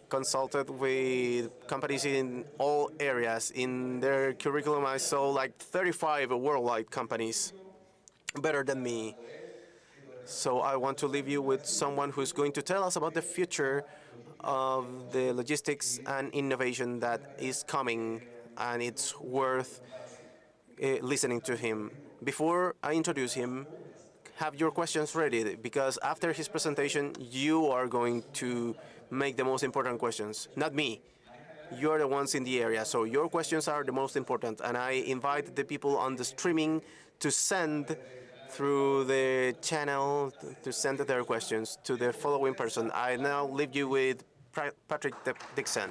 consulted with companies in all areas. In their curriculum, I saw like 35 worldwide companies, better than me. So I want to leave you with someone who's going to tell us about the future of the logistics and innovation that is coming, and it's worth listening to him. Before I introduce him, have your questions ready, because after his presentation, you are going to make the most important questions, not me. You're the ones in the area, so your questions are the most important. And I invite the people on the streaming to send through the channel to send their questions to the following person. I now leave you with Patrick Dixon.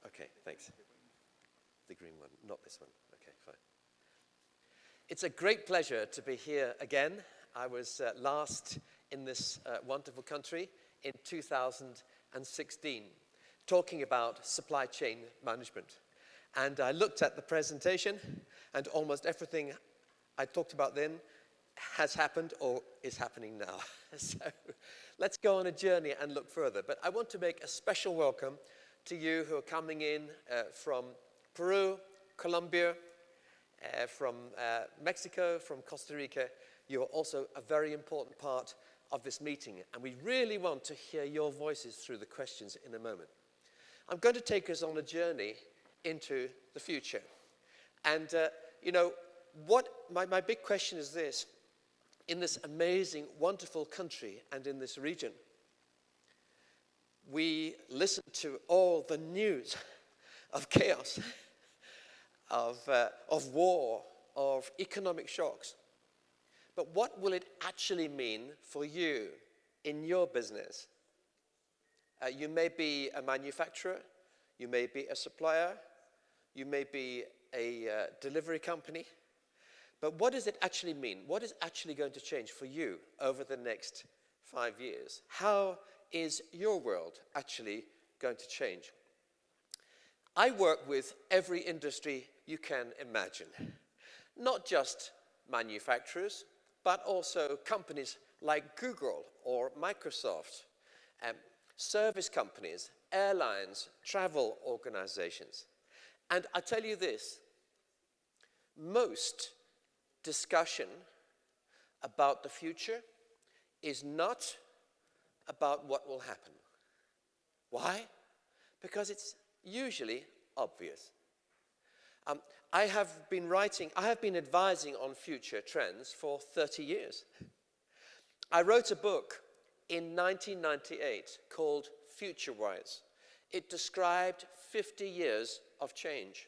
Okay, thanks. The green one, not this one. Okay, fine. It's a great pleasure to be here again. I was last in this wonderful country in 2016, talking about supply chain management. And I looked at the presentation, and almost everything I talked about then has happened or is happening now. So let's go on a journey and look further. But I want to make a special welcome to you who are coming in from Peru, Colombia, from Mexico, from Costa Rica. You are also a very important part of this meeting, and we really want to hear your voices through the questions in a moment. I'm going to take us on a journey into the future. And, you know, my big question is this. In this amazing, wonderful country and in this region, we listen to all the news of chaos, of war, of economic shocks. But what will it actually mean for you in your business? You may be a manufacturer, you may be a supplier, you may be a delivery company. But what does it actually mean? What is actually going to change for you over the next 5 years? How is your world actually going to change? I work with every industry you can imagine, not just manufacturers, but also companies like Google or Microsoft, service companies, airlines, travel organizations. And I tell you this, most discussion about the future is not about what will happen. Why? Because it's usually obvious. I have been advising on future trends for 30 years. I wrote a book in 1998 called Futurewise. It described 50 years of change.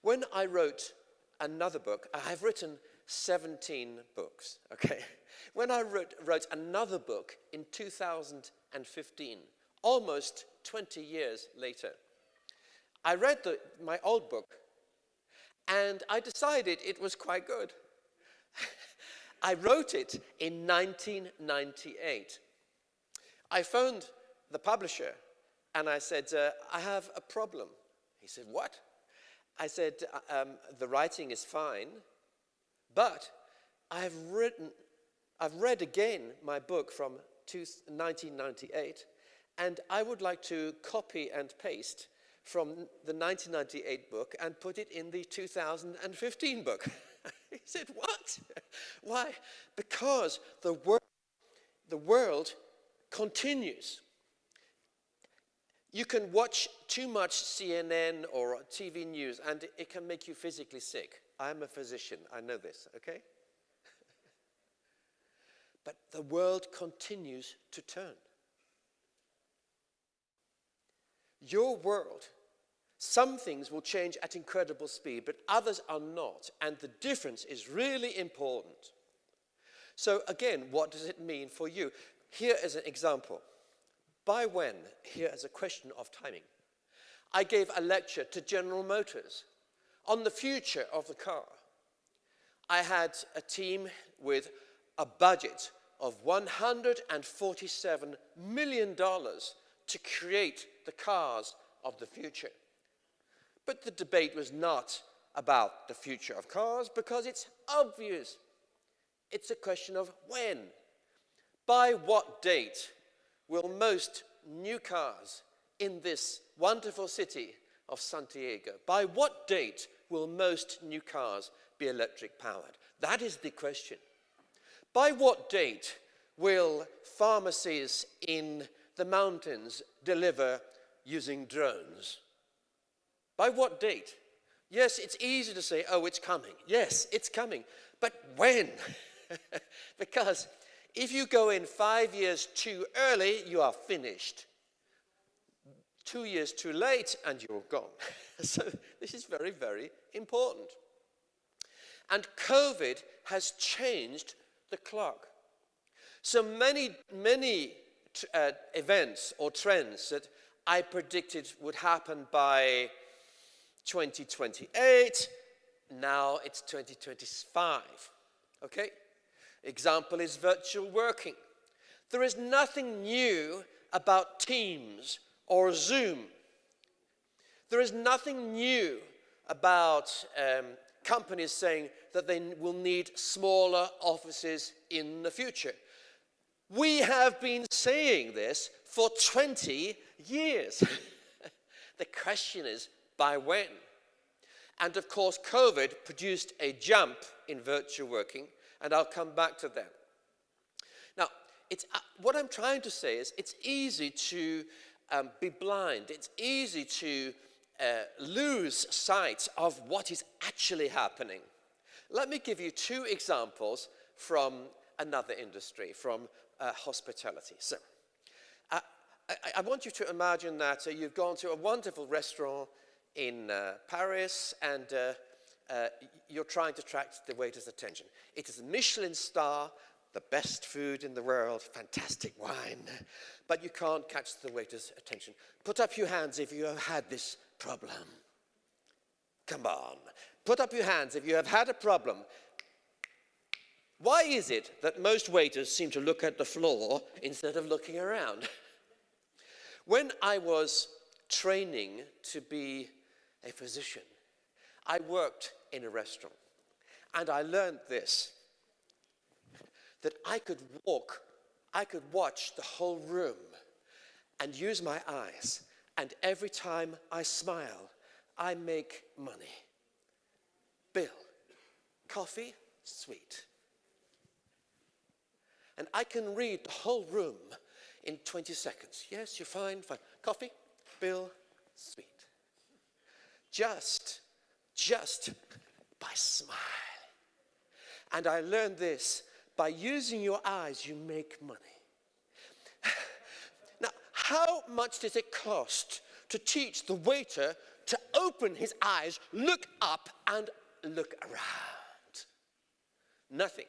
When I wrote another book, I've written 17 books, okay? When I wrote another book in 2015, almost 20 years later, I read my old book, and I decided it was quite good. I wrote it in 1998. I phoned the publisher, and I said, I have a problem. He said, what? I said, the writing is fine, but I've read again my book from 1998, and I would like to copy and paste from the 1998 book and put it in the 2015 book. He said, what? Why? Because the world continues. You can watch too much CNN or TV news and it can make you physically sick. I'm a physician, I know this, okay? But the world continues to turn. Your world, some things will change at incredible speed, but others are not, and the difference is really important. So again, what does it mean for you? Here is an example. By when? Here is a question of timing. I gave a lecture to General Motors on the future of the car. I had a team with a budget of $147 million to create the cars of the future. But the debate was not about the future of cars because it's obvious. It's a question of when. By what date will most new cars in this wonderful city of Santiago, by what date will most new cars be electric powered? That is the question. By what date will pharmacies in the mountains deliver using drones? By what date? Yes, it's easy to say, oh, it's coming. Yes, it's coming. But when? Because if you go in 5 years too early, you are finished. 2 years too late, and you're gone. So this is very, very important. And COVID has changed the clock. So many events or trends that I predicted would happen by 2028, now it's 2025, okay? Example is virtual working. There is nothing new about Teams or Zoom. There is nothing new about companies saying that they will need smaller offices in the future. We have been saying this for 20 years. The question is, by when? And of course, COVID produced a jump in virtual working, and I'll come back to that. Now, what I'm trying to say is it's easy to be blind. It's easy to lose sight of what is actually happening. Let me give you two examples from another industry, from hospitality. So, I want you to imagine that you've gone to a wonderful restaurant in Paris and you're trying to attract the waiter's attention. It is a Michelin star, the best food in the world, fantastic wine, but you can't catch the waiter's attention. Put up your hands if you have had this problem. Come on. Put up your hands if you have had a problem. Why is it that most waiters seem to look at the floor instead of looking around? When I was training to be a physician, I worked in a restaurant, and I learned this, that I could watch the whole room and use my eyes, and every time I smile, I make money. Bill, coffee, sweet. And I can read the whole room in 20 seconds. Yes, you're fine, fine. Coffee, bill, sweet. Just by smiling. And I learned this, by using your eyes, you make money. Now, how much does it cost to teach the waiter to open his eyes, look up, and look around? Nothing.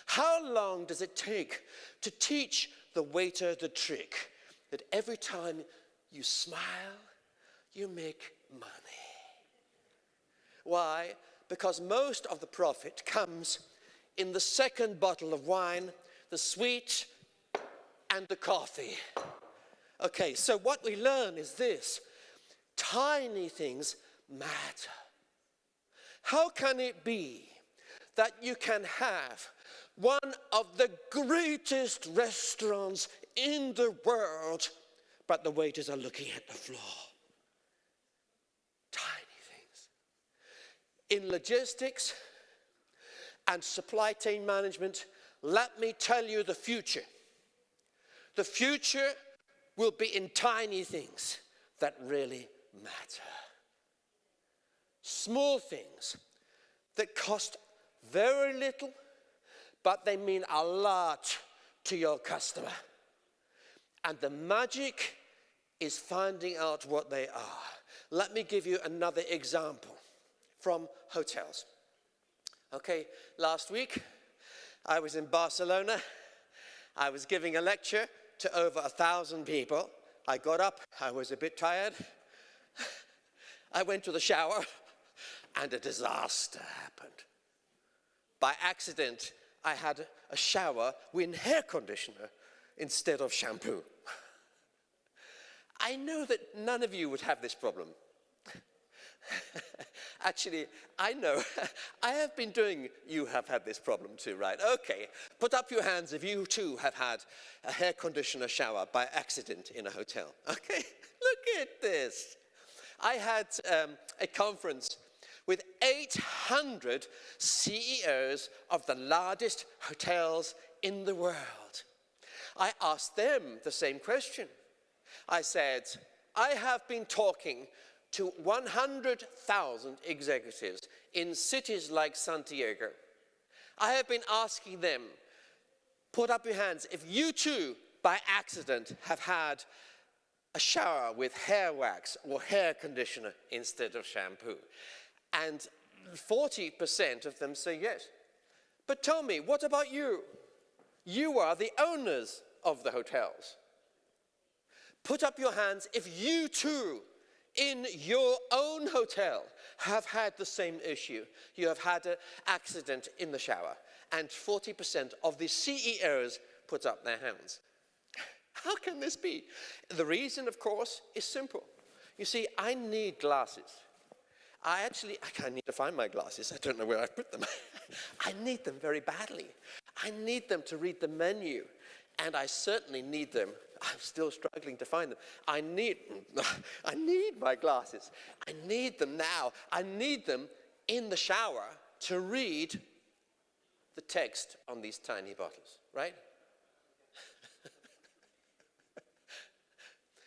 How long does it take to teach the waiter the trick that every time you smile, you make money? Why? Because most of the profit comes in the second bottle of wine, the sweet, and the coffee. Okay, so what we learn is this: tiny things matter. How can it be that you can have one of the greatest restaurants in the world, but the waiters are looking at the floor? Tiny things. In logistics and supply chain management, let me tell you the future. The future will be in tiny things that really matter. Small things that cost very little, but they mean a lot to your customer. And the magic is finding out what they are. Let me give you another example from hotels. Okay, last week I was in Barcelona. I was giving a lecture to over 1,000 people. I got up, I was a bit tired. I went to the shower and a disaster happened. By accident, I had a shower with hair conditioner instead of shampoo. I know that none of you would have this problem. Actually, I know. I have been doing, you have had this problem too, right? Okay, put up your hands if you too have had a hair conditioner shower by accident in a hotel. Okay, look at this. I had a conference with 800 CEOs of the largest hotels in the world. I asked them the same question. I said, I have been talking to 100,000 executives in cities like Santiago. I have been asking them, put up your hands if you too, by accident, have had a shower with hair wax or hair conditioner instead of shampoo. And 40% of them say yes. But tell me, what about you? You are the owners of the hotels. Put up your hands if you too, in your own hotel, have had the same issue. You have had an accident in the shower. And 40% of the CEOs put up their hands. How can this be? The reason, of course, is simple. You see, I need glasses. I need to find my glasses. I don't know where I put them. I need them very badly. I need them to read the menu. And I certainly need them. I'm still struggling to find them. I need my glasses. I need them now. I need them in the shower to read the text on these tiny bottles, right?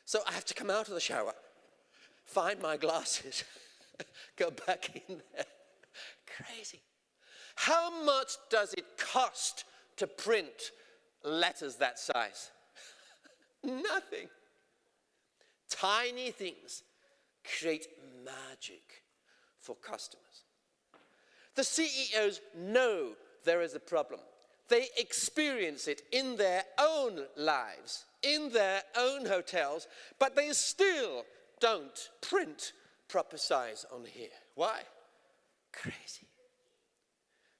So I have to come out of the shower, find my glasses, go back in there. Crazy. How much does it cost to print letters that size? Nothing. Tiny things create magic for customers. The CEOs know there is a problem. They experience it in their own lives, in their own hotels, but they still don't print proper size on here. Why? Crazy.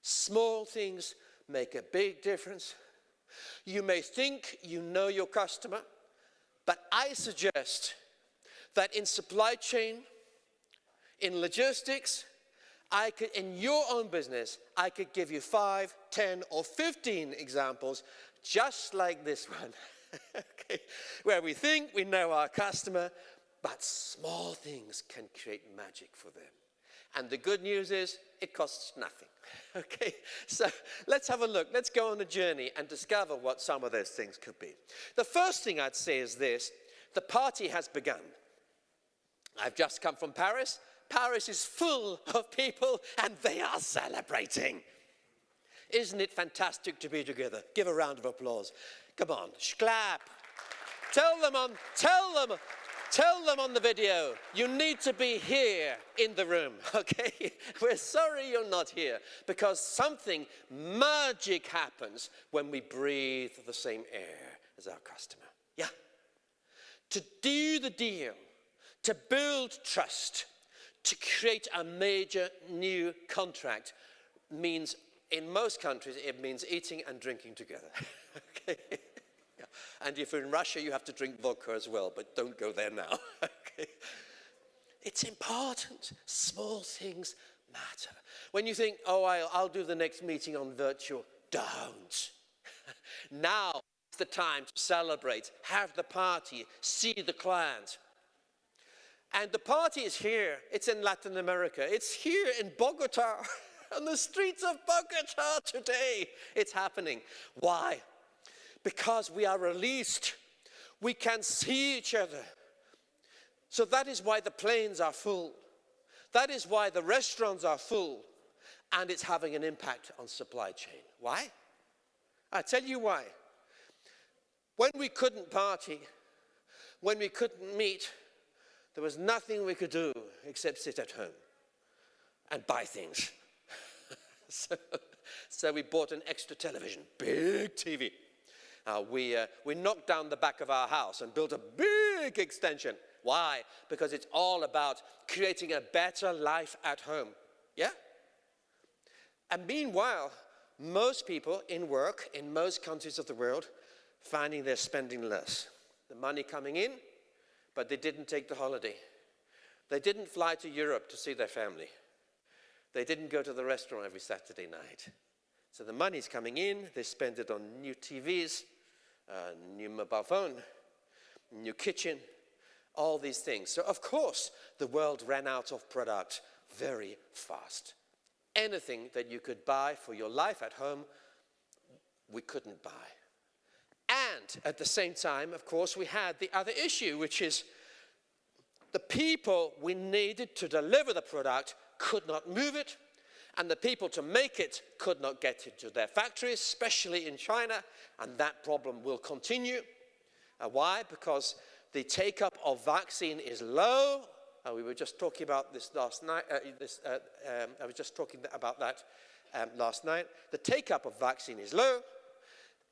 Small things make a big difference. You may think you know your customer, but I suggest that in supply chain, in logistics, in your own business, I could give you 5, 10, or 15 examples just like this one, okay, where we think we know our customer, but small things can create magic for them. And the good news is, it costs nothing. Okay, so let's have a look. Let's go on a journey and discover what some of those things could be. The first thing I'd say is this: the party has begun. I've just come from Paris. Paris is full of people and they are celebrating. Isn't it fantastic to be together? Give a round of applause. Come on, clap. Tell them on the video, you need to be here in the room, okay? We're sorry you're not here, because something magic happens when we breathe the same air as our customer. Yeah? To do the deal, to build trust, to create a major new contract means, in most countries, it means eating and drinking together, okay? And if you're in Russia, you have to drink vodka as well, but don't go there now. Okay. It's important. Small things matter. When you think, oh, I'll do the next meeting on virtual, don't. Now is the time to celebrate, have the party, see the client. And the party is here. It's in Latin America. It's here in Bogota, on the streets of Bogota today. It's happening. Why? Because we are released, we can see each other. So that is why the planes are full. That is why the restaurants are full. And it's having an impact on supply chain. Why? I'll tell you why. When we couldn't party, when we couldn't meet, there was nothing we could do except sit at home and buy things. So we bought an extra television, big TV. We knocked down the back of our house and built a big extension. Why? Because it's all about creating a better life at home. Yeah? And meanwhile, most people in work in most countries of the world finding they're spending less. The money coming in, but they didn't take the holiday. They didn't fly to Europe to see their family. They didn't go to the restaurant every Saturday night. So the money's coming in, they spend it on new TVs, new mobile phone, new kitchen, all these things. So of course, the world ran out of product very fast. Anything that you could buy for your life at home, we couldn't buy. And at the same time, of course, we had the other issue, which is the people we needed to deliver the product could not move it, and the people to make it could not get it to their factories, especially in China, and that problem will continue. Why? Because the take-up of vaccine is low. We were just talking about this last night. I was just talking about that last night. The take-up of vaccine is low,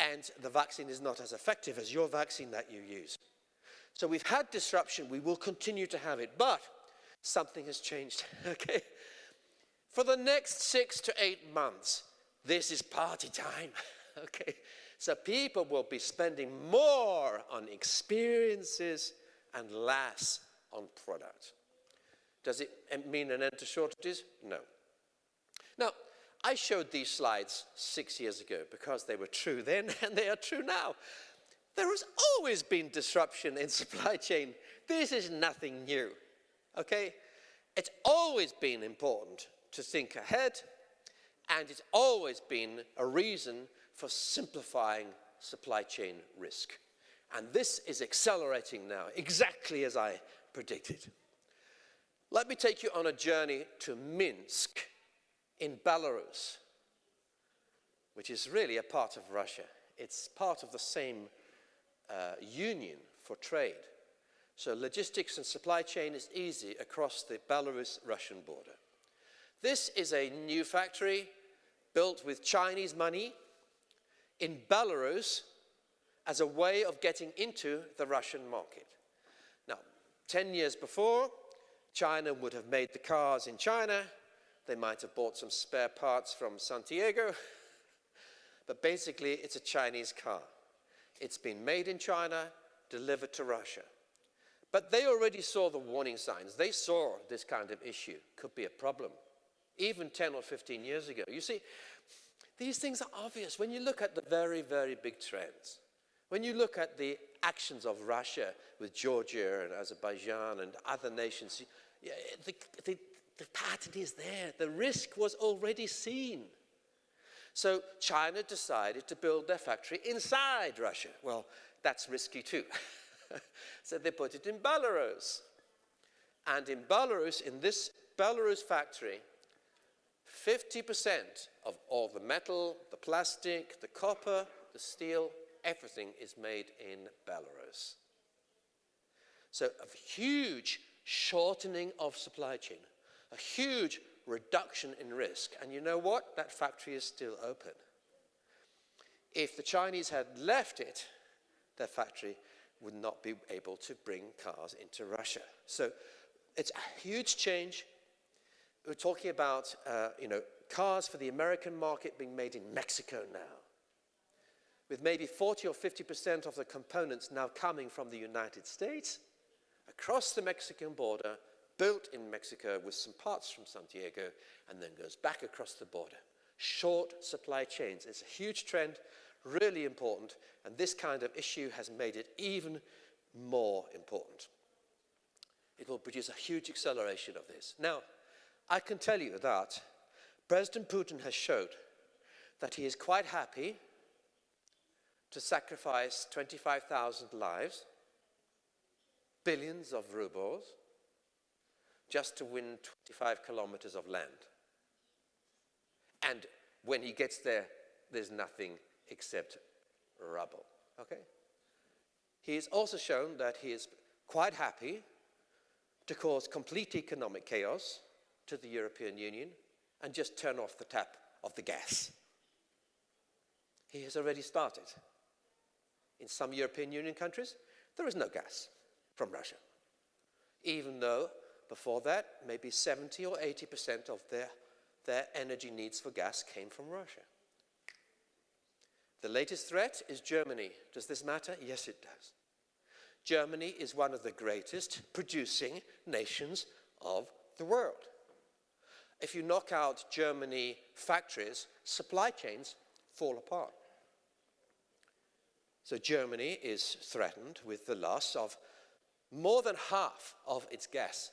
and the vaccine is not as effective as your vaccine that you use. So we've had disruption. We will continue to have it, but something has changed. Okay. For the next 6 to 8 months, this is party time. Okay. So people will be spending more on experiences and less on product. Does it mean an end to shortages? No. Now, I showed these slides 6 years ago because they were true then and they are true now. There has always been disruption in supply chain. This is nothing new. Okay? It's always been important to think ahead, and it's always been a reason for simplifying supply chain risk. And this is accelerating now, exactly as I predicted. Let me take you on a journey to Minsk in Belarus, which is really a part of Russia. It's part of the same union for trade. So logistics and supply chain is easy across the Belarus-Russian border. This is a new factory built with Chinese money in Belarus as a way of getting into the Russian market. Now, 10 years before, China would have made the cars in China. They might have bought some spare parts from Santiago. But basically, it's a Chinese car. It's been made in China, delivered to Russia. But they already saw the warning signs. They saw this kind of issue could be a problem, even 10 or 15 years ago. You see, these things are obvious when you look at the very, very big trends. When you look at the actions of Russia with Georgia and Azerbaijan and other nations, the pattern is there. The risk was already seen. So China decided to build their factory inside Russia. Well, that's risky too. So they put it in Belarus. And in Belarus, in this Belarus factory, 50% of all the metal, the plastic, the copper, the steel, everything is made in Belarus. So a huge shortening of supply chain, a huge reduction in risk. And you know what? That factory is still open. If the Chinese had left it, their factory would not be able to bring cars into Russia. So it's a huge change. We're talking about, cars for the American market being made in Mexico now, with maybe 40 or 50% of the components now coming from the United States, across the Mexican border, built in Mexico with some parts from Santiago, and then goes back across the border. Short supply chains. It's a huge trend, really important, and this kind of issue has made it even more important. It will produce a huge acceleration of this. Now, I can tell you that President Putin has showed that he is quite happy to sacrifice 25,000 lives, billions of rubles, just to win 25 kilometers of land. And when he gets there, there's nothing except rubble. Okay? He has also shown that he is quite happy to cause complete economic chaos to the European Union and just turn off the tap of the gas. He has already started. In some European Union countries, there is no gas from Russia, even though before that, maybe 70 or 80% of their energy needs for gas came from Russia. The latest threat is Germany. Does this matter? Yes, it does. Germany is one of the greatest producing nations of the world. If you knock out Germany factories, supply chains fall apart. So Germany is threatened with the loss of more than half of its gas.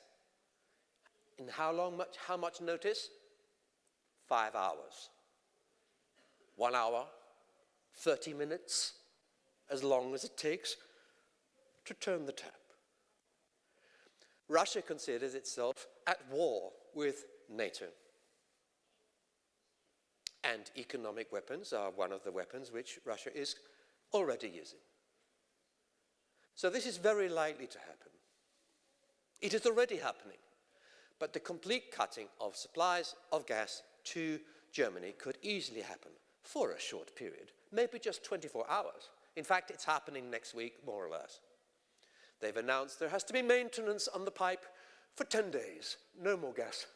In how much notice? 5 hours. 1 hour, 30 minutes, as long as it takes to turn the tap. Russia considers itself at war with NATO. And economic weapons are one of the weapons which Russia is already using. So this is very likely to happen. It is already happening. But the complete cutting of supplies of gas to Germany could easily happen for a short period, maybe just 24 hours. In fact, it's happening next week, more or less. They've announced there has to be maintenance on the pipe for 10 days, no more gas.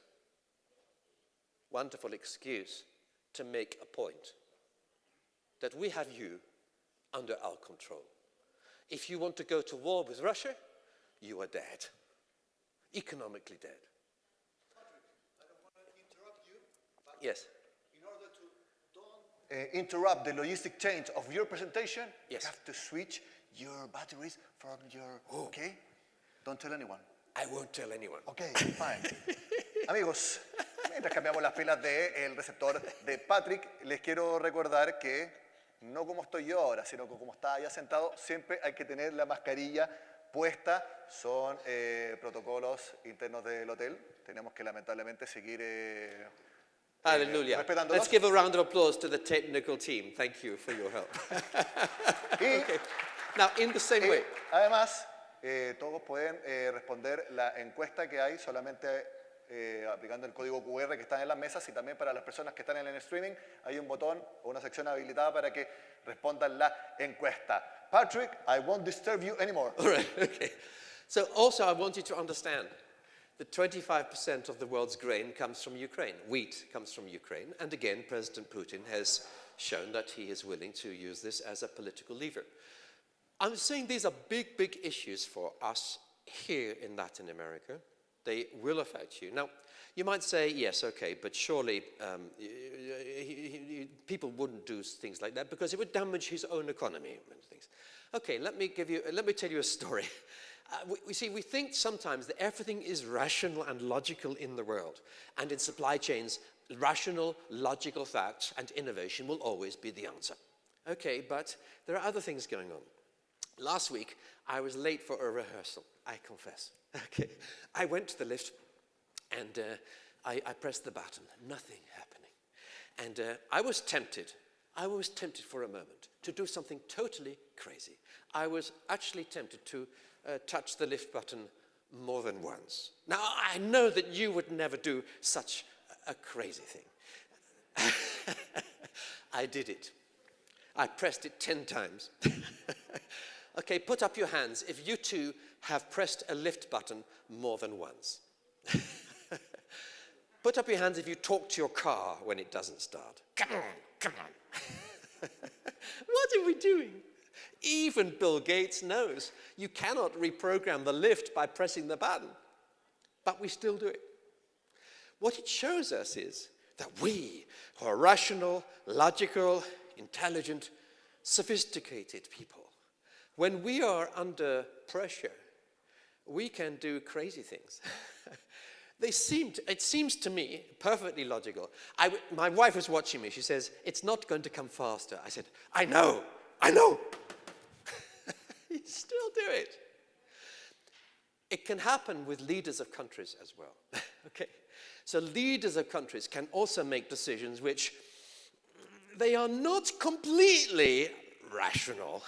Wonderful excuse to make a point that we have you under our control. If you want to go to war with Russia, you are dead, economically dead. Patrick, I don't want to interrupt you, but yes. In order to don't interrupt the logistic change of your presentation, yes. You have to switch your batteries from your... Okay? Don't tell anyone. I won't tell anyone. Okay, fine. Amigos, mientras cambiamos las pilas del receptor de Patrick, les quiero recordar que no como estoy yo ahora, sino que como estaba ya sentado, siempre hay que tener la mascarilla puesta. Son protocolos internos del hotel. Tenemos que lamentablemente seguir Hallelujah. respetándolos. Let's give a round of applause to the technical team. Thank you for your help. Okay. Now, in the same way. Además, todos pueden responder la encuesta que hay solamente aplicando el código QR que está en las mesas, y también para las personas que están en el streaming hay un botón o una sección habilitada para que respondan la encuesta. Patrick, I won't disturb you anymore. All right, okay. So also I want you to understand that 25% of the world's grain comes from Ukraine. Wheat comes from Ukraine. And again, President Putin has shown that he is willing to use this as a political lever. I'm saying these are big, big issues for us here in Latin America. They will affect you. Now, you might say, yes, okay, but surely people wouldn't do things like that because it would damage his own economy and things. Okay, let me tell you a story. We think sometimes that everything is rational and logical in the world, and in supply chains, rational, logical facts and innovation will always be the answer. Okay, but there are other things going on. Last week, I was late for a rehearsal, I confess. Okay, I went to the lift and I pressed the button, nothing happening. And I was tempted for a moment to do something totally crazy. I was actually tempted to touch the lift button more than once. Now, I know that you would never do such a crazy thing. I did it. I pressed it 10 times. Okay, put up your hands if you too have pressed a lift button more than once. Put up your hands if you talk to your car when it doesn't start. Come on, come on. What are we doing? Even Bill Gates knows you cannot reprogram the lift by pressing the button, but we still do it. What it shows us is that we, who are rational, logical, intelligent, sophisticated people, when we are under pressure, we can do crazy things. It seems to me perfectly logical. My wife was watching me. She says, it's not going to come faster. I said, I know. You still do it. It can happen with leaders of countries as well. Okay? So leaders of countries can also make decisions which they are not completely rational.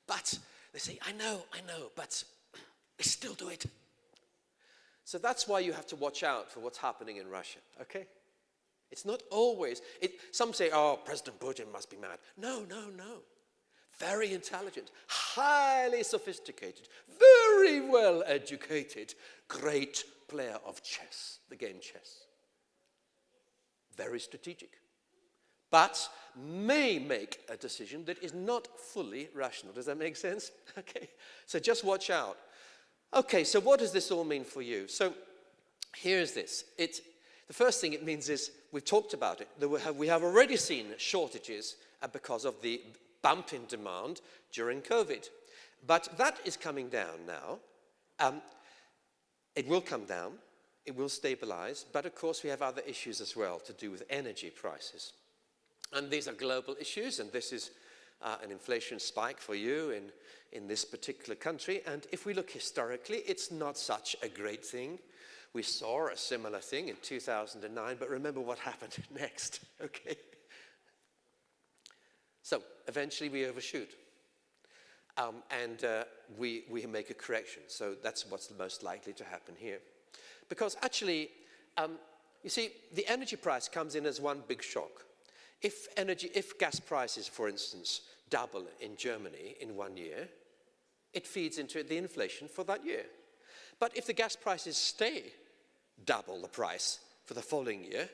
But they say, I know, but they still do it. So that's why you have to watch out for what's happening in Russia, okay? It's not always, some say, oh, President Putin must be mad. No. Very intelligent, highly sophisticated, very well educated, great player of chess, the game chess. Very strategic. But may make a decision that is not fully rational. Does that make sense? Okay. So just watch out. Okay, so what does this all mean for you? So here's this. The first thing it means is, we've talked about it, that we have already seen shortages because of the bump in demand during COVID. But that is coming down now. It will come down, it will stabilize, but of course we have other issues as well to do with energy prices. And these are global issues, and this is an inflation spike for you in this particular country. And if we look historically, it's not such a great thing. We saw a similar thing in 2009, but remember what happened next, okay? So eventually we overshoot. We make a correction. So that's what's most likely to happen here. Because actually, you see, the energy price comes in as one big shock. If gas prices, for instance, double in Germany in 1 year, it feeds into the inflation for that year. But if the gas prices stay double the price for the following year,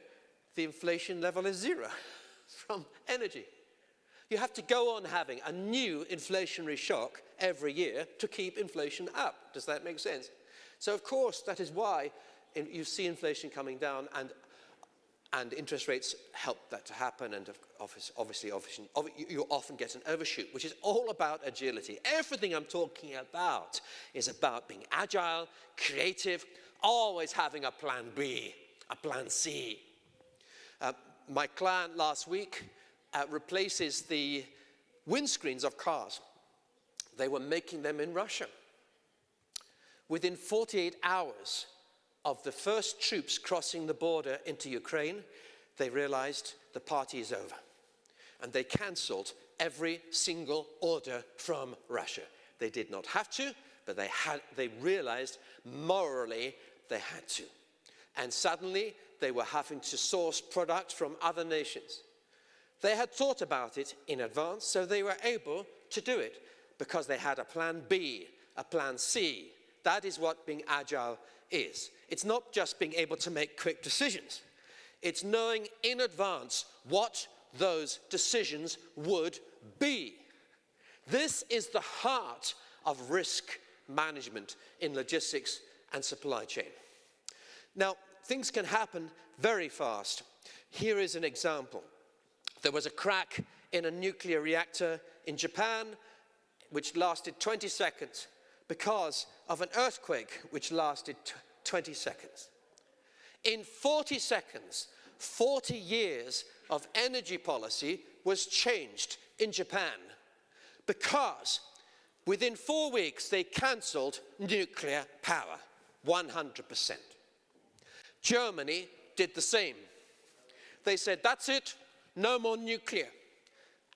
the inflation level is zero from energy. You have to go on having a new inflationary shock every year to keep inflation up. Does that make sense? So of course, that is why you see inflation coming down, and interest rates help that to happen, and obviously you often get an overshoot, which is all about agility. Everything I'm talking about is about being agile, creative, always having a plan B, a plan C. My client last week replaces the windscreens of cars. They were making them in Russia. Within 48 hours of the first troops crossing the border into Ukraine, they realized the party is over. And they cancelled every single order from Russia. They did not have to, but they realized morally they had to. And suddenly they were having to source product from other nations. They had thought about it in advance, so they were able to do it because they had a plan B, a plan C. That is what being agile is. It's not just being able to make quick decisions. It's knowing in advance what those decisions would be. This is the heart of risk management in logistics and supply chain. Now, things can happen very fast. Here is an example. There was a crack in a nuclear reactor in Japan, which lasted 20 seconds because of an earthquake which lasted 20 seconds. In 40 seconds, 40 years of energy policy was changed in Japan because within 4 weeks they cancelled nuclear power, 100%. Germany did the same. They said, that's it, no more nuclear.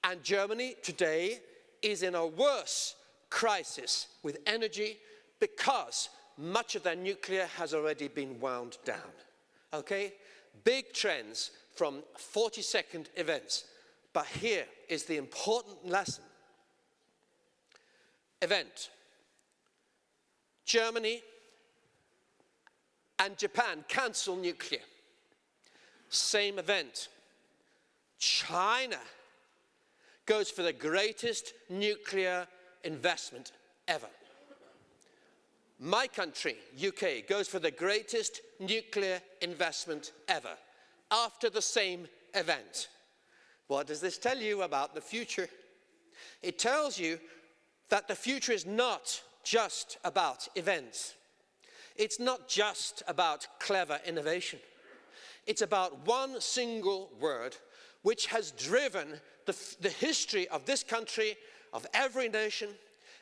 And Germany today is in a worse crisis with energy because much of their nuclear has already been wound down. Okay? Big trends from 40-second events. But here is the important lesson. Event. Germany and Japan cancel nuclear. Same event. China goes for the greatest nuclear investment ever. My country, UK, goes for the greatest nuclear investment ever after the same event. What does this tell you about the future? It tells you that the future is not just about events. It's not just about clever innovation. It's about one single word which has driven the history of this country, of every nation.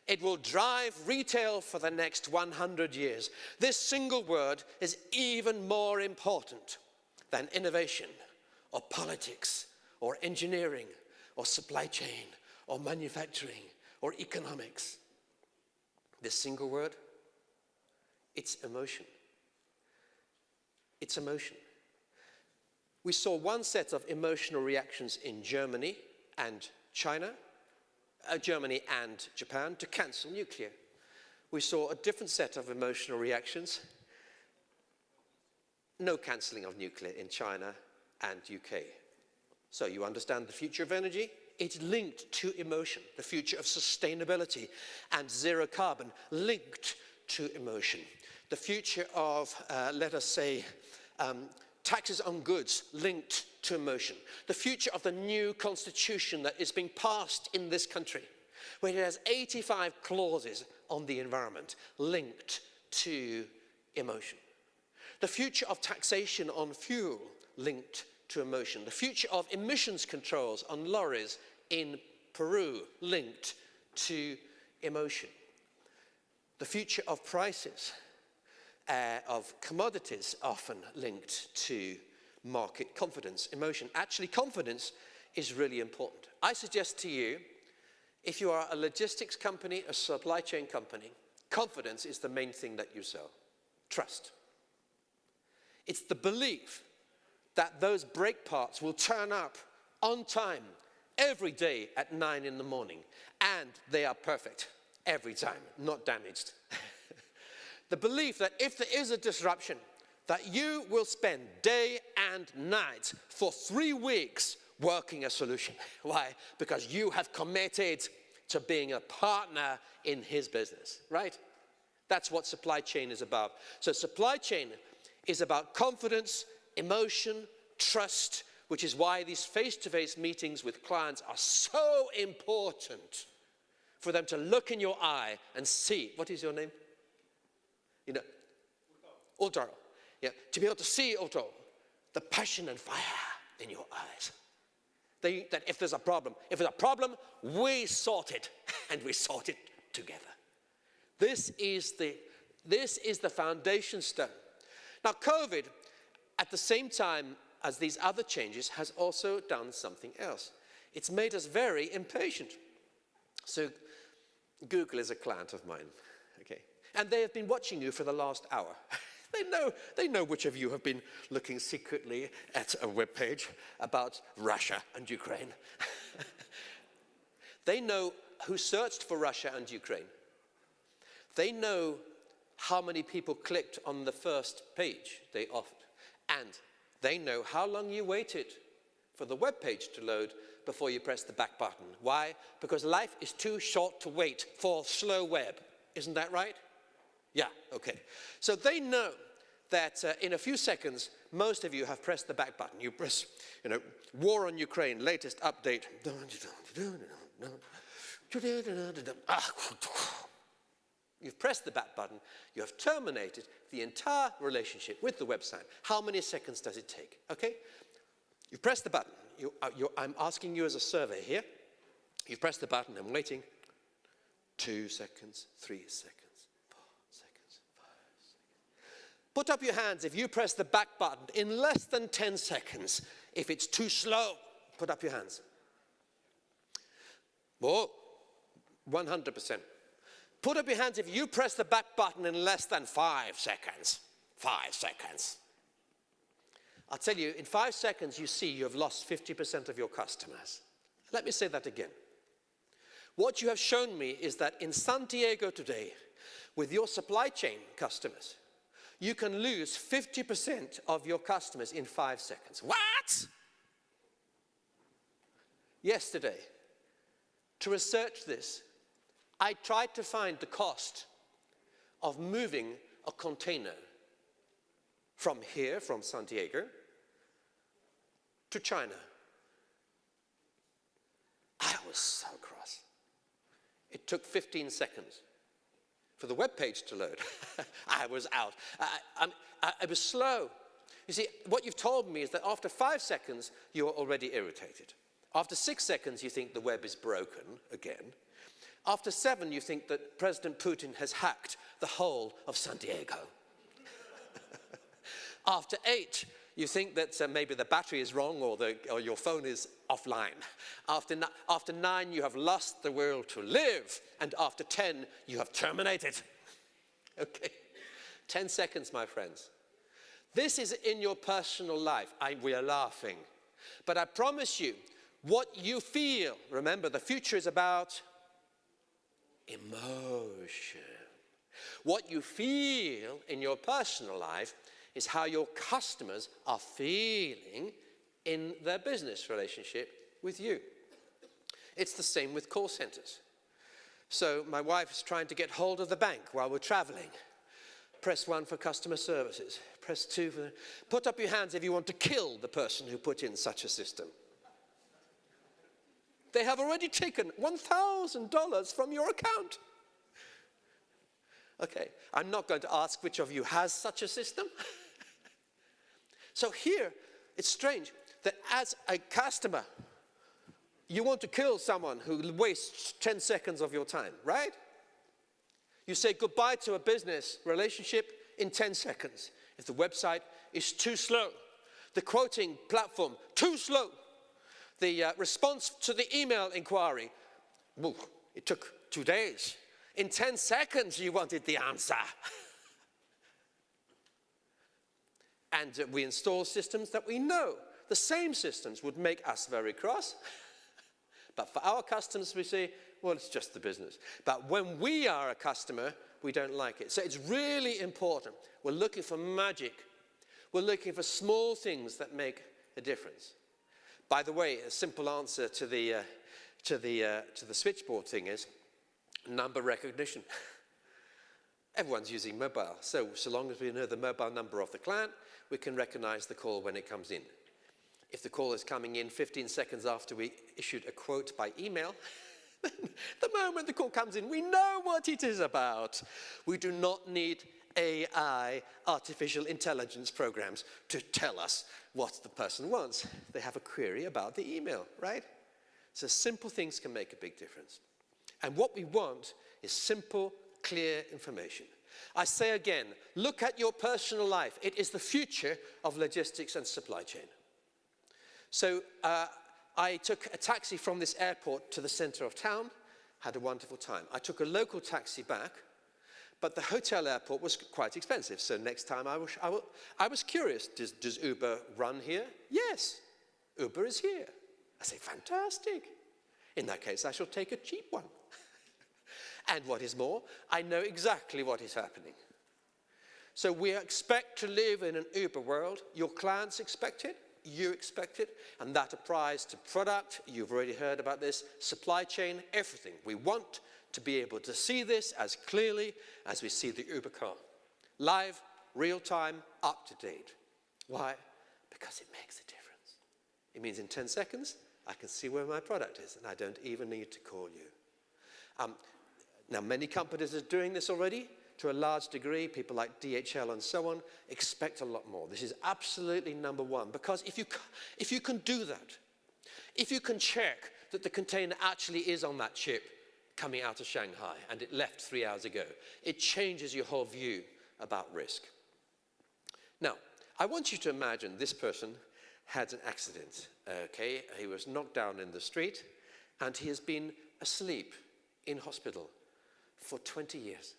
It will drive retail for the next 100 years. This single word is even more important than innovation, or politics, or engineering, or supply chain, or manufacturing, or economics. This single word, it's emotion. It's emotion. We saw one set of emotional reactions in Germany and China, Germany and Japan, to cancel nuclear. We saw a different set of emotional reactions. No cancelling of nuclear in China and UK. So you understand the future of energy? It's linked to emotion. The future of sustainability and zero carbon linked to emotion. The future of, let us say, taxes on goods linked to emotion. The future of the new constitution that is being passed in this country, where it has 85 clauses on the environment linked to emotion. The future of taxation on fuel linked to emotion. The future of emissions controls on lorries in Peru linked to emotion. The future of prices of commodities often linked to market confidence, emotion. Actually, confidence is really important. I suggest to you, if you are a logistics company, a supply chain company, confidence is the main thing that you sell. Trust. It's the belief that those brake parts will turn up on time every day at 9 in the morning, and they are perfect every time, not damaged. The belief that if there is a disruption, that you will spend day and night for 3 weeks working a solution. Why? Because you have committed to being a partner in his business, right? That's what supply chain is about. So supply chain is about confidence, emotion, trust, which is why these face-to-face meetings with clients are so important, for them to look in your eye and see. What is your name? You know, Ultaro. Yeah, to be able to see, Ultaro, the passion and fire in your eyes. That if there's a problem, we sort it, and we sort it together. This is the foundation stone. Now, COVID, at the same time as these other changes, has also done something else. It's made us very impatient. So, Google is a client of mine, okay? And they have been watching you for the last hour. They know which of you have been looking secretly at a web page about Russia and Ukraine. They know who searched for Russia and Ukraine. They know how many people clicked on the first page they offered. And they know how long you waited for the web page to load before you press the back button. Why? Because life is too short to wait for slow web. Isn't that right? Yeah, okay. So they know that in a few seconds, most of you have pressed the back button. You press, war on Ukraine, latest update. You've pressed the back button. You have terminated the entire relationship with the website. How many seconds does it take? Okay? You've pressed the button. I'm asking you as a survey here. You've pressed the button. I'm waiting. 2 seconds, 3 seconds. Put up your hands if you press the back button in less than 10 seconds. If it's too slow, put up your hands. Whoa, 100%. Put up your hands if you press the back button in less than 5 seconds. 5 seconds. I'll tell you, in 5 seconds, you see you have lost 50% of your customers. Let me say that again. What you have shown me is that in Santiago today, with your supply chain customers, you can lose 50% of your customers in 5 seconds. What? Yesterday, to research this, I tried to find the cost of moving a container from here, from Santiago, to China. I was so cross. It took 15 seconds for the web page to load. I was out. I was slow. You see, what you've told me is that after 5 seconds, you are already irritated. After 6 seconds, you think the web is broken again. After 7, you think that President Putin has hacked the whole of Santiago. After 8, you think that maybe the battery is wrong or your phone is offline. After 9, you have lost the will to live. And after 10, you have terminated. Okay? 10 seconds, my friends. This is in your personal life. We are laughing. But I promise you, what you feel, remember, the future is about emotion. What you feel in your personal life is how your customers are feeling in their business relationship with you. It's the same with call centers. So my wife is trying to get hold of the bank while we're traveling. Press 1 for customer services. Press 2 for... Put up your hands if you want to kill the person who put in such a system. They have already taken $1,000 from your account. Okay, I'm not going to ask which of you has such a system. So here, it's strange that as a customer, you want to kill someone who wastes 10 seconds of your time, right? You say goodbye to a business relationship in 10 seconds. If the website is too slow, the quoting platform too slow, the response to the email inquiry, it took 2 days. In 10 seconds you wanted the answer. And we install systems that we know. The same systems would make us very cross. But for our customers, we say, well, it's just the business. But when we are a customer, we don't like it. So it's really important. We're looking for magic. We're looking for small things that make a difference. By the way, a simple answer to the switchboard thing is number recognition. Everyone's using mobile. So long as we know the mobile number of the client, we can recognize the call when it comes in. If the call is coming in 15 seconds after we issued a quote by email, the moment the call comes in, we know what it is about. We do not need AI, artificial intelligence programs, to tell us what the person wants. They have a query about the email, right? So simple things can make a big difference. And what we want is simple, clear information. I say again, look at your personal life. It is the future of logistics and supply chain. So I took a taxi from this airport to the center of town, had a wonderful time. I took a local taxi back, but the hotel airport was quite expensive. So next time I was curious, does Uber run here? Yes, Uber is here. I say, fantastic. In that case, I shall take a cheap one. And what is more, I know exactly what is happening. So we expect to live in an Uber world. Your clients expect it, you expect it, and that applies to product. You've already heard about this, supply chain, everything. We want to be able to see this as clearly as we see the Uber car. Live, real time, up to date. Why? Because it makes a difference. It means in 10 seconds, I can see where my product is, and I don't even need to call you. Now, many companies are doing this already to a large degree. People like DHL and so on expect a lot more. This is absolutely number one, because if you can do that, if you can check that the container actually is on that ship coming out of Shanghai and it left 3 hours ago, it changes your whole view about risk. Now, I want you to imagine this person had an accident, okay? He was knocked down in the street and he has been asleep in hospital for 20 years.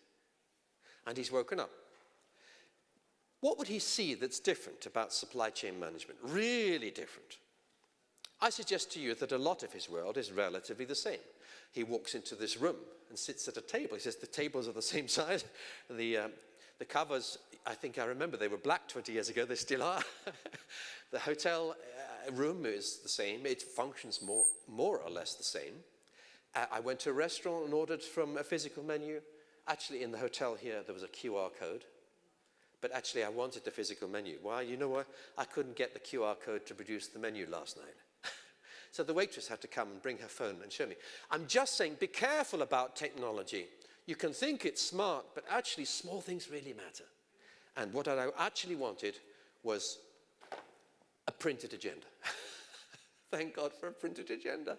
And he's woken up. What would he see that's different about supply chain management? Really different. I suggest to you that a lot of his world is relatively the same. He walks into this room and sits at a table. He says the tables are the same size. The covers, I think I remember, they were black 20 years ago. They still are. The hotel room is the same. It functions more or less the same. I went to a restaurant and ordered from a physical menu. Actually, in the hotel here, there was a QR code. But actually, I wanted the physical menu. Why? You know what? I couldn't get the QR code to produce the menu last night. So the waitress had to come and bring her phone and show me. I'm just saying, be careful about technology. You can think it's smart, but actually, small things really matter. And what I actually wanted was a printed agenda. Thank God for a printed agenda.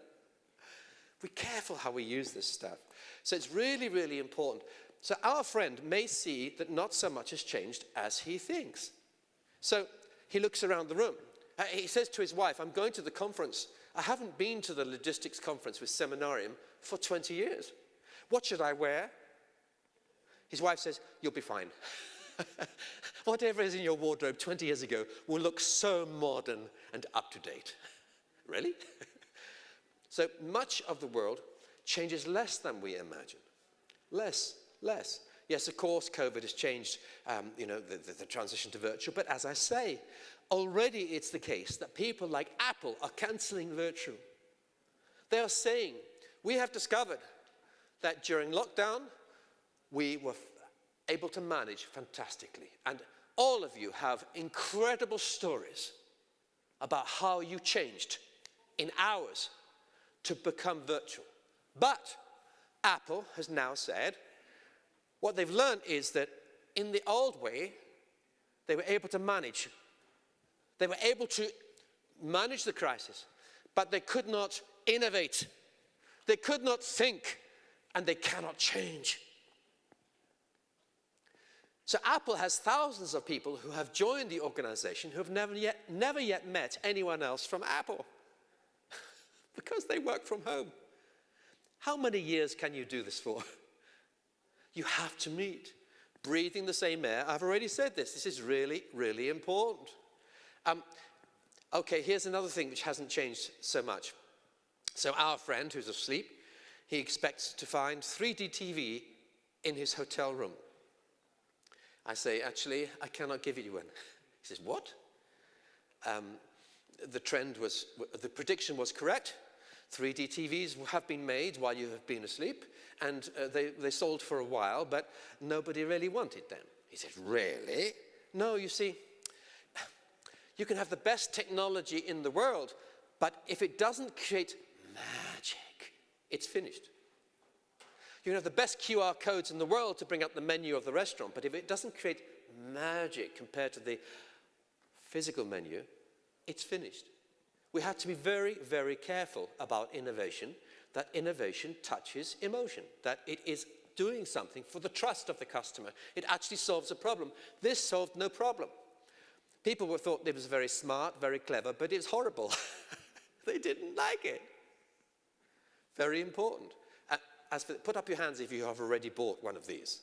Be careful how we use this stuff. So it's really, really important. So our friend may see that not so much has changed as he thinks. So he looks around the room. He says to his wife, I'm going to the conference. I haven't been to the logistics conference with Seminarium for 20 years. What should I wear? His wife says, you'll be fine. Whatever is in your wardrobe 20 years ago will look so modern and up to date. Really? So much of the world changes less than we imagine. Less. Yes, of course, COVID has changed, the transition to virtual. But as I say, already it's the case that people like Apple are canceling virtual. They are saying, we have discovered that during lockdown, we were able to manage fantastically. And all of you have incredible stories about how you changed in hours to become virtual. But Apple has now said, what they've learned is that in the old way, they were able to manage. They were able to manage the crisis, but they could not innovate. They could not think, and they cannot change. So Apple has thousands of people who have joined the organization who have never yet met anyone else from Apple because they work from home. How many years can you do this for? You have to meet. Breathing the same air. I've already said this. This is really, really important. Okay, here's another thing which hasn't changed so much. So our friend who's asleep, he expects to find 3D TV in his hotel room. I say, actually, I cannot give you one. He says, what? The prediction was correct. 3D TVs have been made while you have been asleep, and they sold for a while, but nobody really wanted them. He said, really? No, you see, you can have the best technology in the world, but if it doesn't create magic, it's finished. You can have the best QR codes in the world to bring up the menu of the restaurant, but if it doesn't create magic compared to the physical menu, it's finished. We have to be very, very careful about innovation, that innovation touches emotion, that it is doing something for the trust of the customer. It actually solves a problem. This solved no problem. People thought it was very smart, very clever, but it's horrible. They didn't like it. Very important. Put up your hands if you have already bought one of these.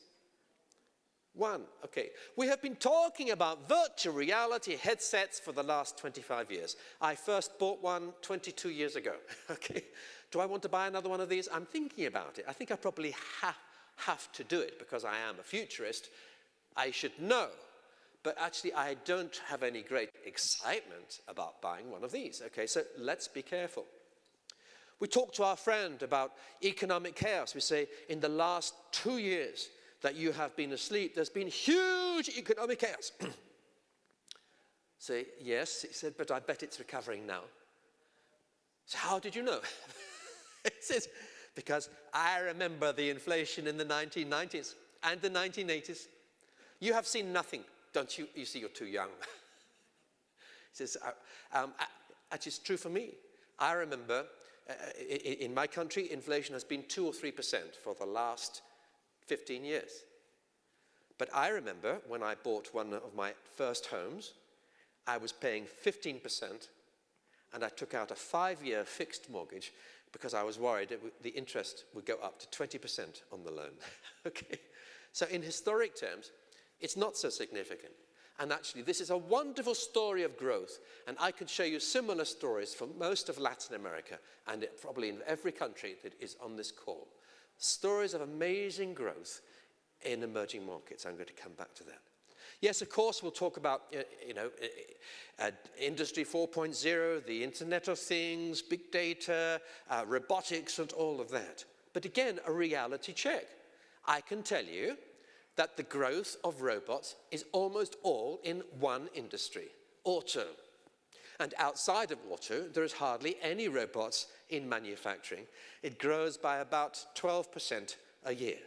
One, okay. We have been talking about virtual reality headsets for the last 25 years. I first bought one 22 years ago, okay. Do I want to buy another one of these? I'm thinking about it. I think I probably have to do it because I am a futurist. I should know. But actually, I don't have any great excitement about buying one of these, okay. So let's be careful. We talk to our friend about economic chaos. We say, in the last 2 years that you have been asleep, there's been huge economic chaos. Say, yes, he said, but I bet it's recovering now. So how did you know? He says, because I remember the inflation in the 1990s and the 1980s. You have seen nothing, don't you? You see, you're too young. He says, actually, it's true for me. I remember in my country, inflation has been 2 or 3% for the last 15 years. But I remember when I bought one of my first homes, I was paying 15%, and I took out a 5-year fixed mortgage because I was worried the interest would go up to 20% on the loan. Okay, so in historic terms, it's not so significant. And actually, this is a wonderful story of growth. And I could show you similar stories from most of Latin America and probably in every country that is on this call. Stories of amazing growth in emerging markets. I'm going to come back to that. Yes, of course, we'll talk about Industry 4.0, the Internet of Things, big data, robotics, and all of that. But again, a reality check. I can tell you that the growth of robots is almost all in one industry, auto. And outside of auto, there is hardly any robots in manufacturing. It grows by about 12% a year.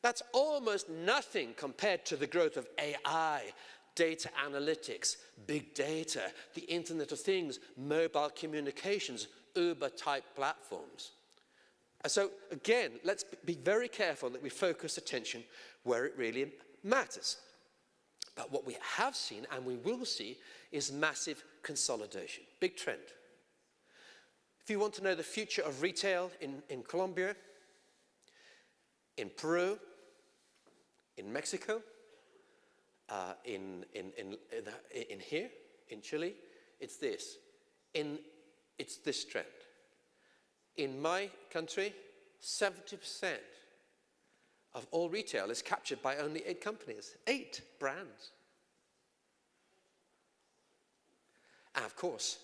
That's almost nothing compared to the growth of AI, data analytics, big data, the Internet of Things, mobile communications, Uber-type platforms. So again, let's be very careful that we focus attention where it really matters. But what we have seen, and we will see, is massive consolidation. Big trend. If you want to know the future of retail in Colombia, in Peru, in Mexico, in here, in Chile, it's this. It's this trend. In my country, 70% of all retail is captured by only 8 companies, 8 brands. And of course,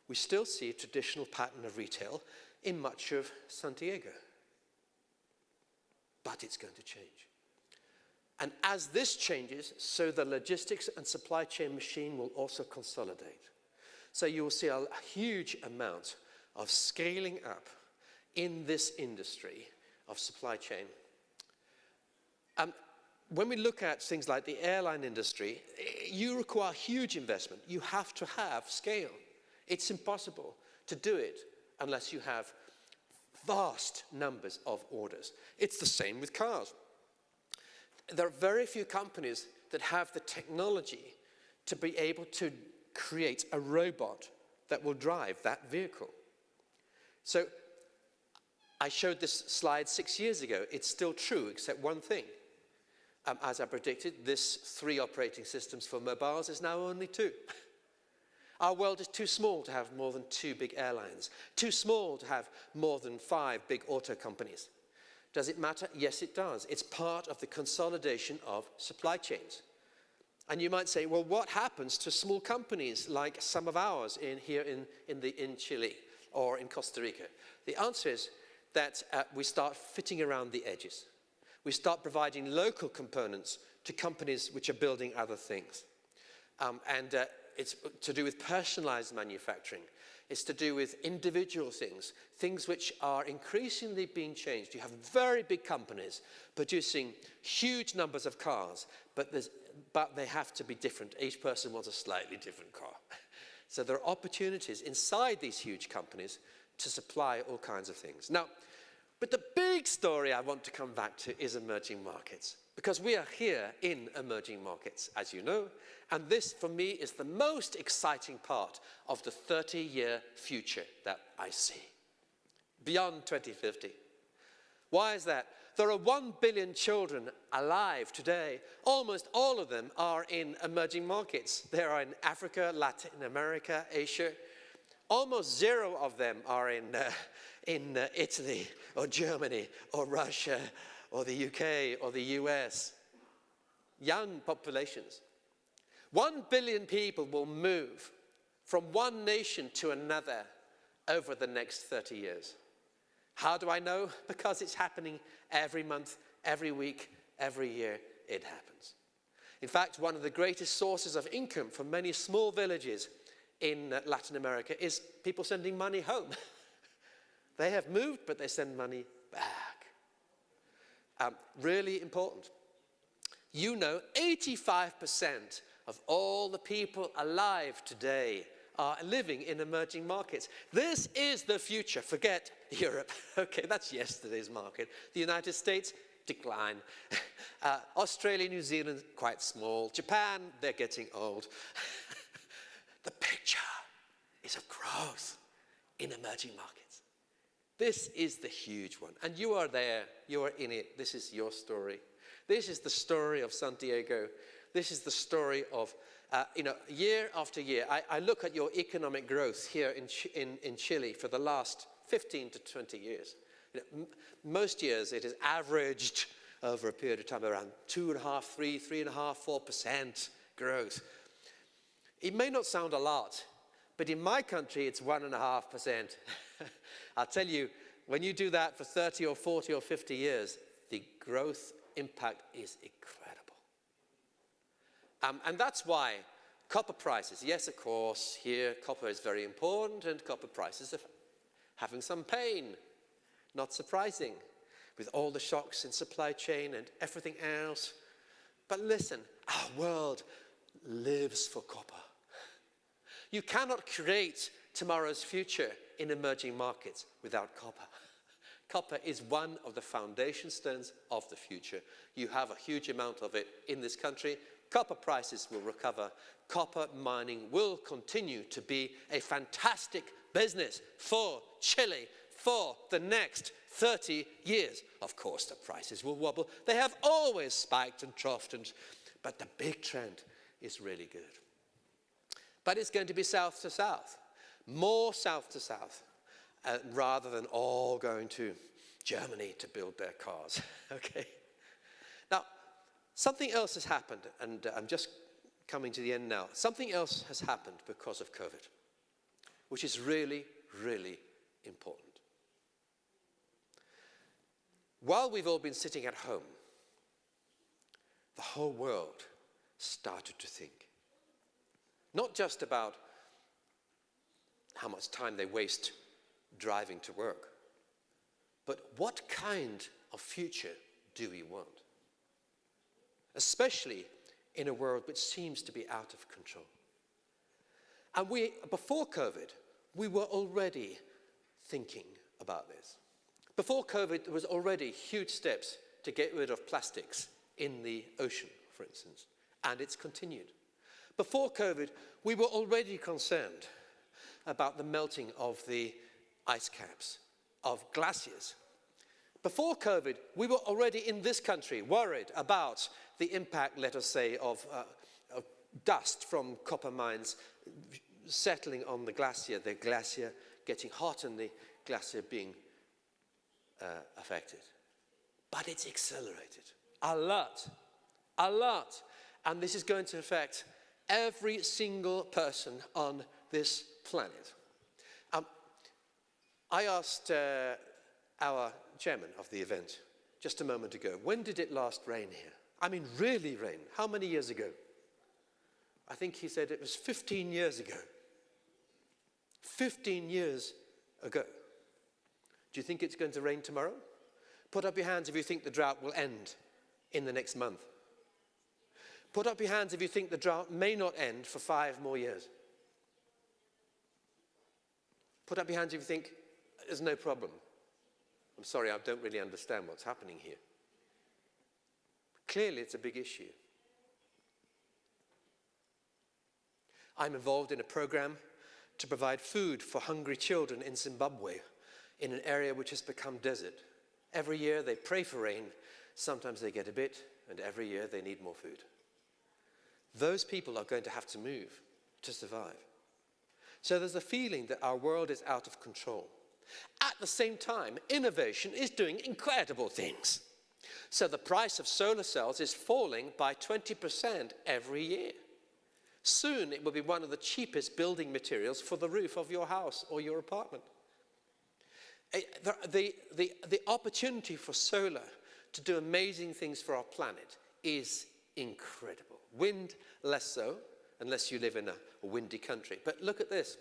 we still see a traditional pattern of retail in much of Santiago. but it's going to change. And as this changes, so the logistics and supply chain machine will also consolidate. So you will see a huge amount of scaling up in this industry of supply chain. When we look at things like the airline industry, you require huge investment. You have to have scale. It's impossible to do it unless you have vast numbers of orders. It's the same with cars. There are very few companies that have the technology to be able to create a robot that will drive that vehicle. So I showed this slide 6 years ago. It's still true, except one thing. As I predicted, this 3 operating systems for mobiles is now only 2. Our world is too small to have more than 2 big airlines, too small to have more than 5 big auto companies. Does it matter? Yes, it does. It's part of the consolidation of supply chains. And you might say, well, what happens to small companies like some of ours here in Chile or in Costa Rica? The answer is that we start fitting around the edges. We start providing local components to companies which are building other things. It's to do with personalized manufacturing. It's to do with individual things, things which are increasingly being changed. You have very big companies producing huge numbers of cars, but they have to be different. Each person wants a slightly different car. So there are opportunities inside these huge companies to supply all kinds of things. Now, but the big story I want to come back to is emerging markets, because we are here in emerging markets, as you know, and this, for me, is the most exciting part of the 30-year future that I see, beyond 2050. Why is that? There are 1 billion children alive today. Almost all of them are in emerging markets. They are in Africa, Latin America, Asia. Almost 0 of them are in Italy or Germany or Russia or the UK or the US. Young populations. 1 billion people will move from one nation to another over the next 30 years. How do I know? Because it's happening every month, every week, every year it happens. In fact, one of the greatest sources of income for many small villages in Latin America is people sending money home. They have moved, but they send money back. Really important. You know, 85% of all the people alive today are living in emerging markets. This is the future. Forget Europe. Okay, that's yesterday's market. The United States, decline. Australia, New Zealand, quite small. Japan, they're getting old. The picture is of growth in emerging markets. This is the huge one. And you are there. You are in it. This is your story. This is the story of Santiago. This is the story of, year after year. I look at your economic growth here in Chile for the last 15 to 20 years. Most years it is averaged over a period of time around 2.5%, 3.5%, 4% growth. It may not sound a lot, but in my country it's 1.5%. I'll tell you, when you do that for 30 or 40 or 50 years, the growth impact is incredible. And that's why copper prices, yes, of course, here copper is very important and copper prices are having some pain. Not surprising, with all the shocks in supply chain and everything else. But listen, our world lives for copper. You cannot create tomorrow's future in emerging markets without copper. Copper is one of the foundation stones of the future. You have a huge amount of it in this country. Copper prices will recover. Copper mining will continue to be a fantastic business for Chile for the next 30 years. Of course, the prices will wobble. They have always spiked and troughed, but the big trend is really good. But it's going to be south to south, more south to south, rather than all going to Germany to build their cars, okay? Now, something else has happened, and I'm just coming to the end now. Something else has happened because of COVID, which is really, really important. While we've all been sitting at home, the whole world started to think. Not just about how much time they waste driving to work, but what kind of future do we want? Especially in a world which seems to be out of control. And before COVID, we were already thinking about this. Before COVID, there was already huge steps to get rid of plastics in the ocean, for instance, and it's continued. Before COVID, we were already concerned about the melting of the ice caps, of glaciers. Before COVID, we were already in this country worried about the impact, let us say, of dust from copper mines settling on the glacier getting hot and the glacier being affected. But it's accelerated a lot. And this is going to affect every single person on this planet. I asked our chairman of the event just a moment ago, when did it last rain here? I mean, really rain. How many years ago? I think he said it was 15 years ago. 15 years ago. Do you think it's going to rain tomorrow? Put up your hands if you think the drought will end in the next month. Put up your hands if you think the drought may not end for 5 more years. Put up your hands if you think there's no problem. I'm sorry, I don't really understand what's happening here. Clearly, it's a big issue. I'm involved in a program to provide food for hungry children in Zimbabwe, in an area which has become desert. Every year they pray for rain, sometimes they get a bit, and every year they need more food. Those people are going to have to move to survive. So there's a feeling that our world is out of control. At the same time, innovation is doing incredible things. So the price of solar cells is falling by 20% every year. Soon it will be one of the cheapest building materials for the roof of your house or your apartment. The opportunity for solar to do amazing things for our planet is incredible. Wind, less so, unless you live in a windy country. But look at this.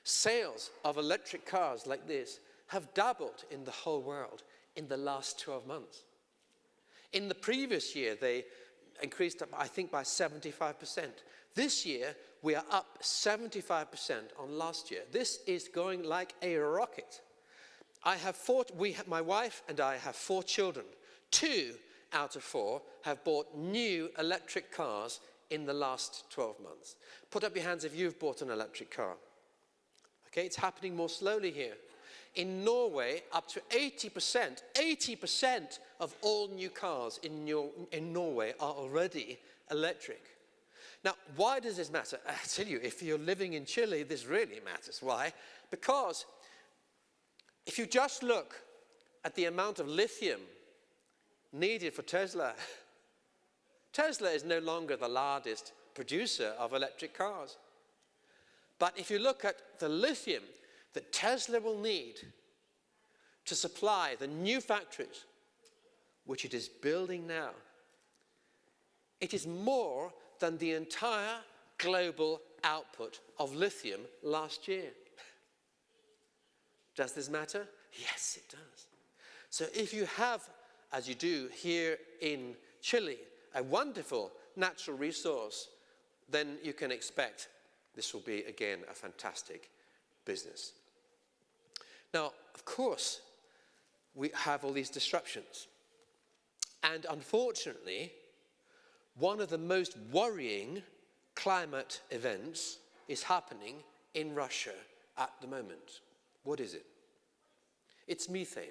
Sales of electric cars like this have doubled in the whole world in the last 12 months. In the previous year, they increased, I think, by 75%. This year, we are up 75% on last year. This is going like a rocket. My wife and I have 4 children. 2 out of 4 have bought new electric cars in the last 12 months. Put up your hands if you've bought an electric car. Okay, it's happening more slowly here. In Norway, up to 80% of all new cars in Norway are already electric. Now, why does this matter? I tell you, if you're living in Chile, this really matters. Why? Because if you just look at the amount of lithium needed for Tesla, Tesla is no longer the largest producer of electric cars. But if you look at the lithium that Tesla will need to supply the new factories, which it is building now, it is more than the entire global output of lithium last year. Does this matter? Yes, it does. So if you have, as you do here in Chile, a wonderful natural resource, then you can expect this will be, again, a fantastic business. Now, of course, we have all these disruptions. And unfortunately, one of the most worrying climate events is happening in Russia at the moment. What is it? It's methane.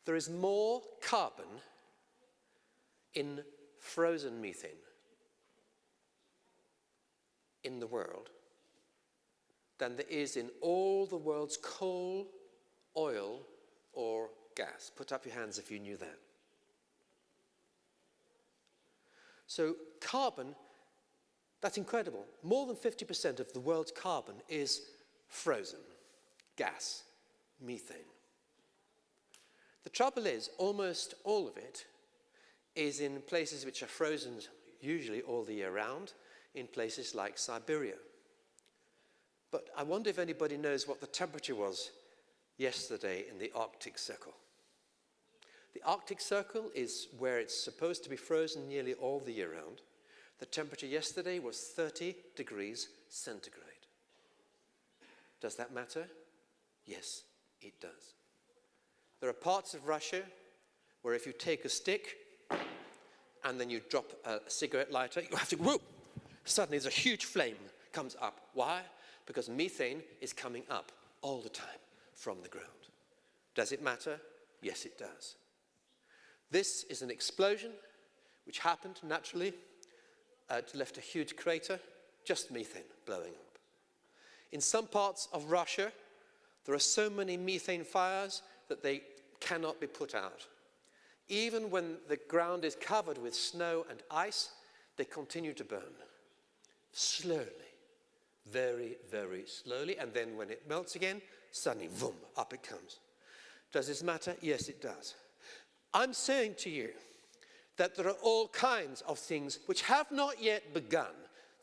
There is more carbon in frozen methane in the world than there is in all the world's coal, oil, or gas. Put up your hands if you knew that. So carbon, that's incredible. More than 50% of the world's carbon is frozen gas. methane. The trouble is, almost all of it is in places which are frozen usually all the year round, in places like Siberia. But I wonder if anybody knows what the temperature was yesterday in the Arctic Circle. The Arctic Circle is where it's supposed to be frozen nearly all the year round. The temperature yesterday was 30 degrees centigrade. Does that matter? Yes, it does. There are parts of Russia where if you take a stick and then you drop a cigarette lighter, you have to, whoop! Suddenly there's a huge flame comes up. Why? Because methane is coming up all the time from the ground. Does it matter? Yes, it does. This is an explosion which happened naturally. It left a huge crater, just methane blowing up. In some parts of Russia, there are so many methane fires that they cannot be put out. Even when the ground is covered with snow and ice, they continue to burn. Slowly, very, very slowly, and then when it melts again, suddenly, boom, up it comes. Does this matter? Yes, it does. I'm saying to you that there are all kinds of things which have not yet begun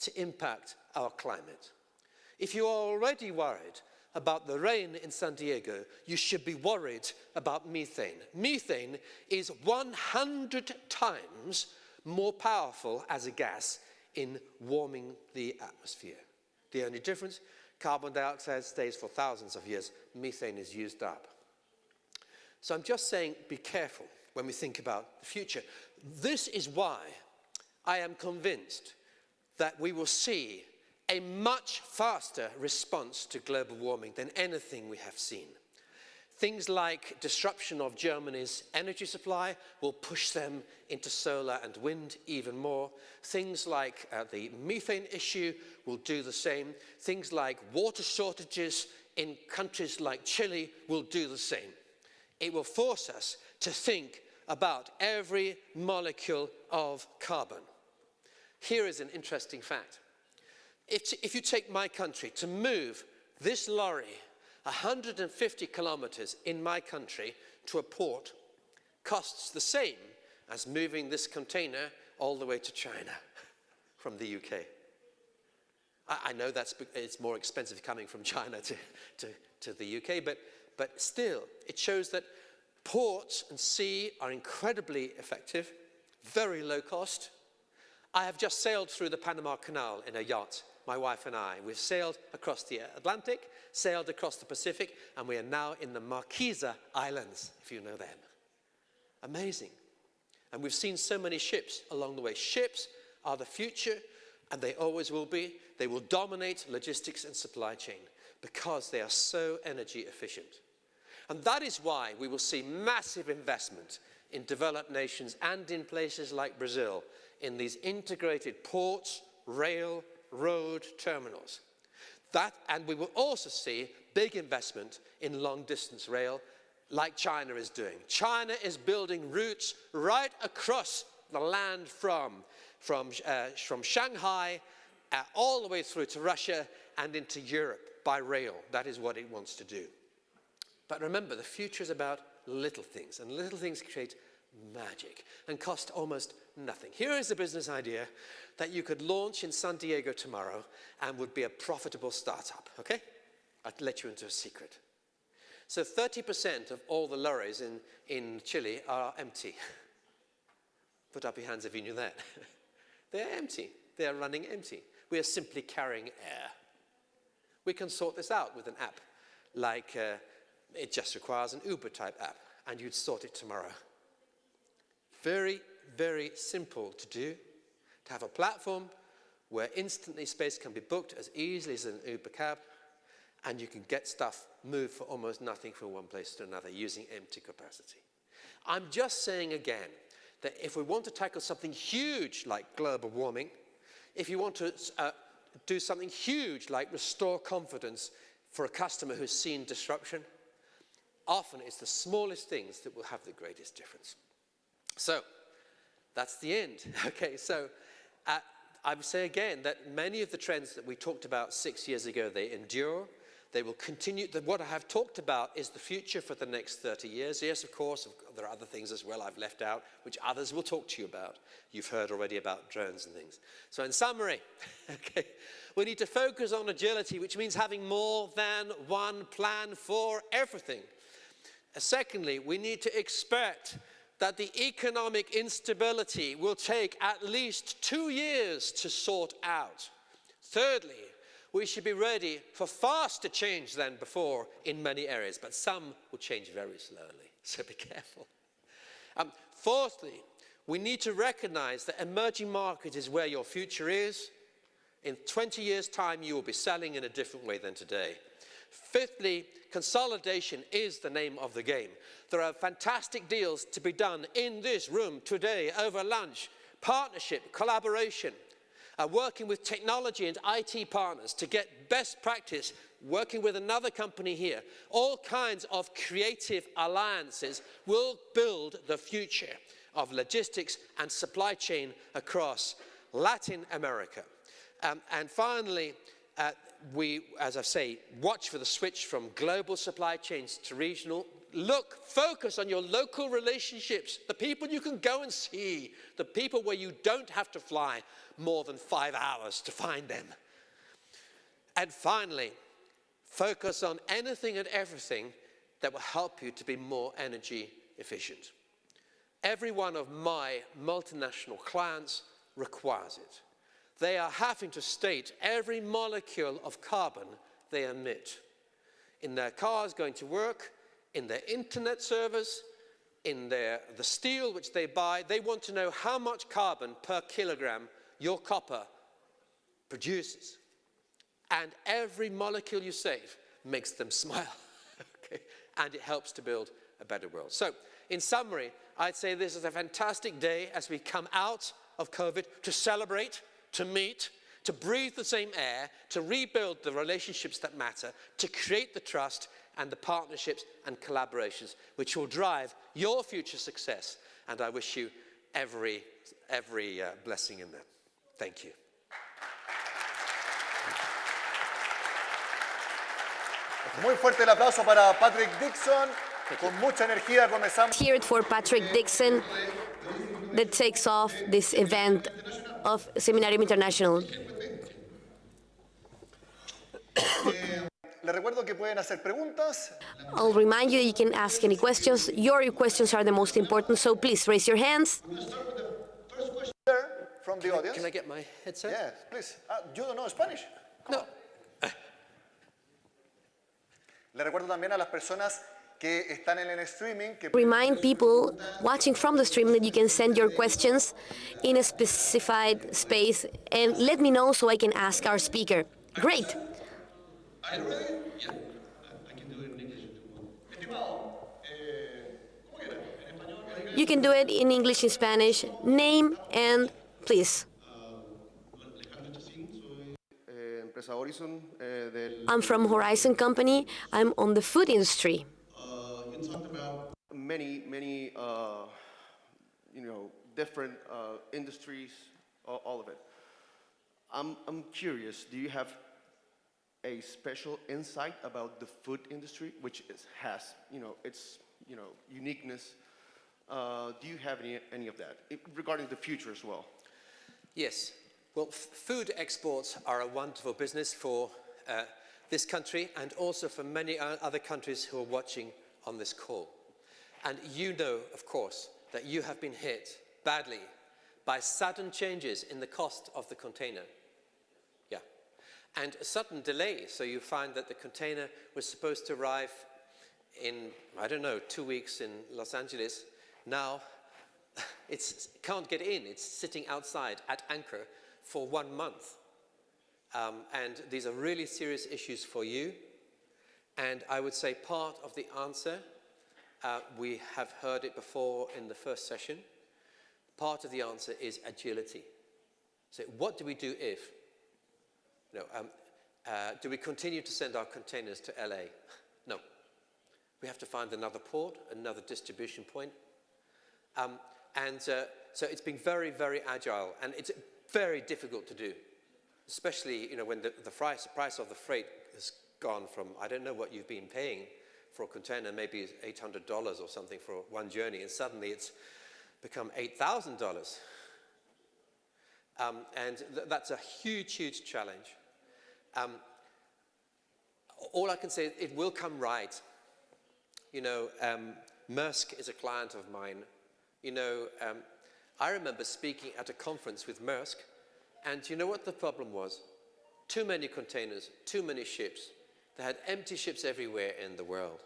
to impact our climate. If you are already worried about the rain in Santiago, you should be worried about methane. Methane is 100 times more powerful as a gas in warming the atmosphere. The only difference, carbon dioxide stays for thousands of years. Methane is used up. So I'm just saying, be careful when we think about the future. This is why I am convinced that we will see a much faster response to global warming than anything we have seen. Things like disruption of Germany's energy supply will push them into solar and wind even more. Things like the methane issue will do the same. Things like water shortages in countries like Chile will do the same. It will force us to think about every molecule of carbon. Here is an interesting fact. If you take my country, to move this lorry 150 kilometers in my country to a port costs the same as moving this container all the way to China from the UK. I know it's more expensive coming from China to the UK, but still, it shows that ports and sea are incredibly effective, very low cost. I have just sailed through the Panama Canal in a yacht, my wife and I. We've sailed across the Atlantic, sailed across the Pacific, and we are now in the Marquesa Islands, if you know them. Amazing. And we've seen so many ships along the way. Ships are the future, and they always will be. They will dominate logistics and supply chain because they are so energy efficient. And that is why we will see massive investment in developed nations and in places like Brazil in these integrated ports, rail, road terminals. And we will also see big investment in long-distance rail like China is doing. China is building routes right across the land from Shanghai all the way through to Russia and into Europe by rail. That is what it wants to do. But remember, the future is about little things, and little things create magic and cost almost nothing. Here is a business idea that you could launch in Santiago tomorrow and would be a profitable startup, okay? I'll let you into a secret. So 30% of all the lorries in Chile are empty. Put up your hands if you knew that. They're empty. They are running empty. We are simply carrying air. We can sort this out with an app like it just requires an Uber-type app, and you'd sort it tomorrow. Very, very simple to do, to have a platform where instantly space can be booked as easily as an Uber cab, and you can get stuff moved for almost nothing from one place to another using empty capacity. I'm just saying again that if we want to tackle something huge like global warming, if you want to do something huge like restore confidence for a customer who's seen disruption, often it's the smallest things that will have the greatest difference. So, that's the end. Okay, so I would say again that many of the trends that we talked about 6 years ago, they endure. They will continue. What I have talked about is the future for the next 30 years. Yes, of course, there are other things as well I've left out, which others will talk to you about. You've heard already about drones and things. So in summary, okay, we need to focus on agility, which means having more than one plan for everything. Secondly, we need to expect that the economic instability will take at least 2 years to sort out. Thirdly, we should be ready for faster change than before in many areas, but some will change very slowly, so be careful. Fourthly, we need to recognize that emerging markets is where your future is. In 20 years' time, you will be selling in a different way than today. Fifthly, consolidation is the name of the game. There are fantastic deals to be done in this room today over lunch, partnership, collaboration. Working with technology and IT partners to get best practice, working with another company here. All kinds of creative alliances will build the future of logistics and supply chain across Latin America. And finally, we, as I say, watch for the switch from global supply chains to regional. Focus on your local relationships, the people you can go and see, the people where you don't have to fly more than 5 hours to find them. And finally, focus on anything and everything that will help you to be more energy efficient. Every one of my multinational clients requires it. They are having to state every molecule of carbon they emit. In their cars going to work, in their internet servers, in the steel which they buy, they want to know how much carbon per kilogram your copper produces. And every molecule you save makes them smile. Okay? And it helps to build a better world. So, in summary, I'd say this is a fantastic day as we come out of COVID to celebrate, to meet, to breathe the same air, to rebuild the relationships that matter, to create the trust and the partnerships and collaborations which will drive your future success. And I wish you every blessing in that. Thank you. Muy fuerte el aplauso para Patrick Dixon. Con mucha energía comenzamos. Hear it for Patrick Dixon that takes off this event of Seminarium International. Les recuerdo que pueden hacer preguntas. I'll remind you that you can ask any questions. Your questions are the most important, so please raise your hands. From the audience. Can I get my headset? Yes, please. You don't know Spanish? No. Le recuerdo también a las personas que están en el streaming que Remind people watching from the stream that you can send your questions in a specified space and let me know so I can ask our speaker. Great. Are you ready? Yeah, I can do it in English if you want. You can do it in English, in Spanish. Name and please. Empresa Horizon del. I'm from Horizon Company. I'm on the food industry. You talked about many, different industries, all of it. I'm curious. Do you have a special insight about the food industry, which has its uniqueness? Do you have any of that regarding the future as well? Yes. Well, food exports are a wonderful business for this country and also for many other countries who are watching on this call. And you know, of course, that you have been hit badly by sudden changes in the cost of the container. Yeah. And a sudden delay, so you find that the container was supposed to arrive in, 2 weeks in Los Angeles. Now, it can't get in. It's sitting outside at anchor for 1 month. And these are really serious issues for you. And I would say part of the answer, we have heard it before in the first session, part of the answer is agility. So what do we do if? Do we continue to send our containers to LA? No. We have to find another port, another distribution point. So it's been very, very agile, and it's very difficult to do, especially when the price of the freight has gone from, I don't know what you've been paying for a container, maybe $800 or something for one journey, and suddenly it's become $8,000. That's a huge, huge challenge. All I can say is it will come right. You know, Maersk is a client of mine. You know, I remember speaking at a conference with Maersk, and you know what the problem was? Too many containers, too many ships. They had empty ships everywhere in the world.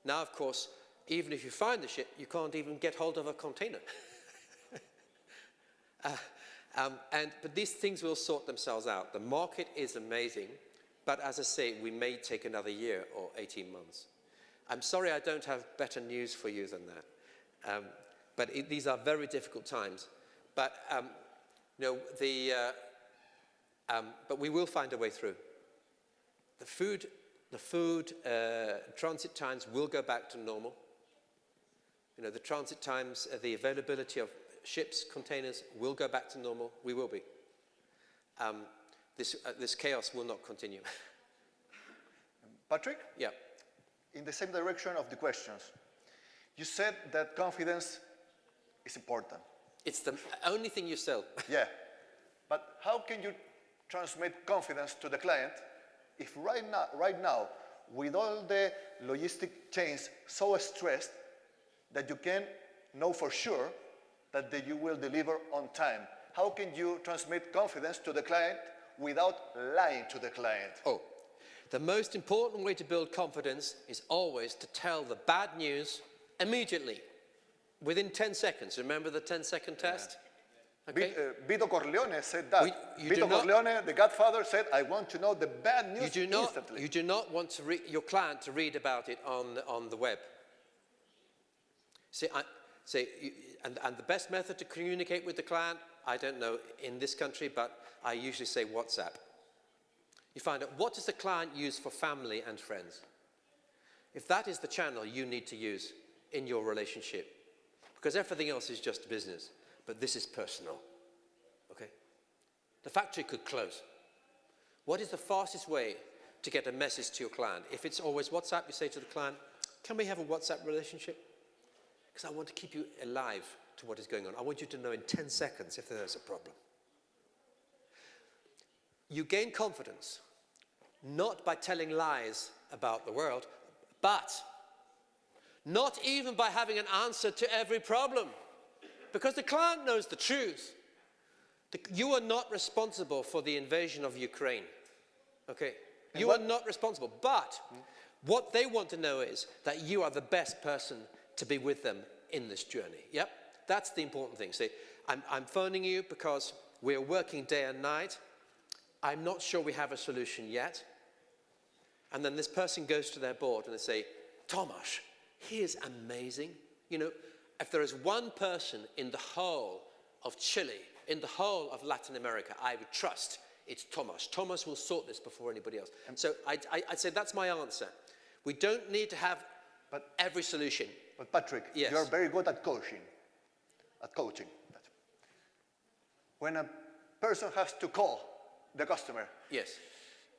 Now, of course, even if you find the ship, you can't even get hold of a container. But these things will sort themselves out. The market is amazing, but as I say, we may take another year or 18 months. I'm sorry I don't have better news for you than that. These are very difficult times. But, you know, but we will find a way through. The food transit times will go back to normal. You know, the transit times, the availability of ships, containers will go back to normal. We will be. This chaos will not continue. Patrick? Yeah. In the same direction of the questions, you said that confidence is important. It's the only thing you sell. Yeah. But how can you transmit confidence to the client if right now, with all the logistic chains so stressed that you can know for sure that you will deliver on time? How can you transmit confidence to the client without lying to the client? Oh, the most important way to build confidence is always to tell the bad news immediately, within 10 seconds. Remember the 10-second test? Okay. Vito Corleone said that. Vito Corleone, the Godfather, said, "I want to know the bad news instantly." You do not want your client to read about it on the web. And the best method to communicate with the client, I don't know in this country, but I usually say WhatsApp. You find out, what does the client use for family and friends? If that is the channel you need to use in your relationship, because everything else is just business, but this is personal, okay? The factory could close. What is the fastest way to get a message to your client? If it's always WhatsApp, you say to the client, can we have a WhatsApp relationship? Because I want to keep you alive to what is going on. I want you to know in 10 seconds if there's a problem. You gain confidence, not by telling lies about the world, but not even by having an answer to every problem. Because the client knows the truth. You are not responsible for the invasion of Ukraine. Okay? You are not responsible. But what they want to know is that you are the best person to be with them in this journey. Yep? That's the important thing. See, I'm phoning you because we're working day and night. I'm not sure we have a solution yet. And then this person goes to their board and they say, Tomasz, he is amazing. You know, if there is one person in the whole of Chile, in the whole of Latin America, I would trust, it's Tomasz. Tomasz will sort this before anybody else. So I'd say that's my answer. We don't need to have every solution. But Patrick, yes. You're very good at coaching. When a person has to call the customer, yes,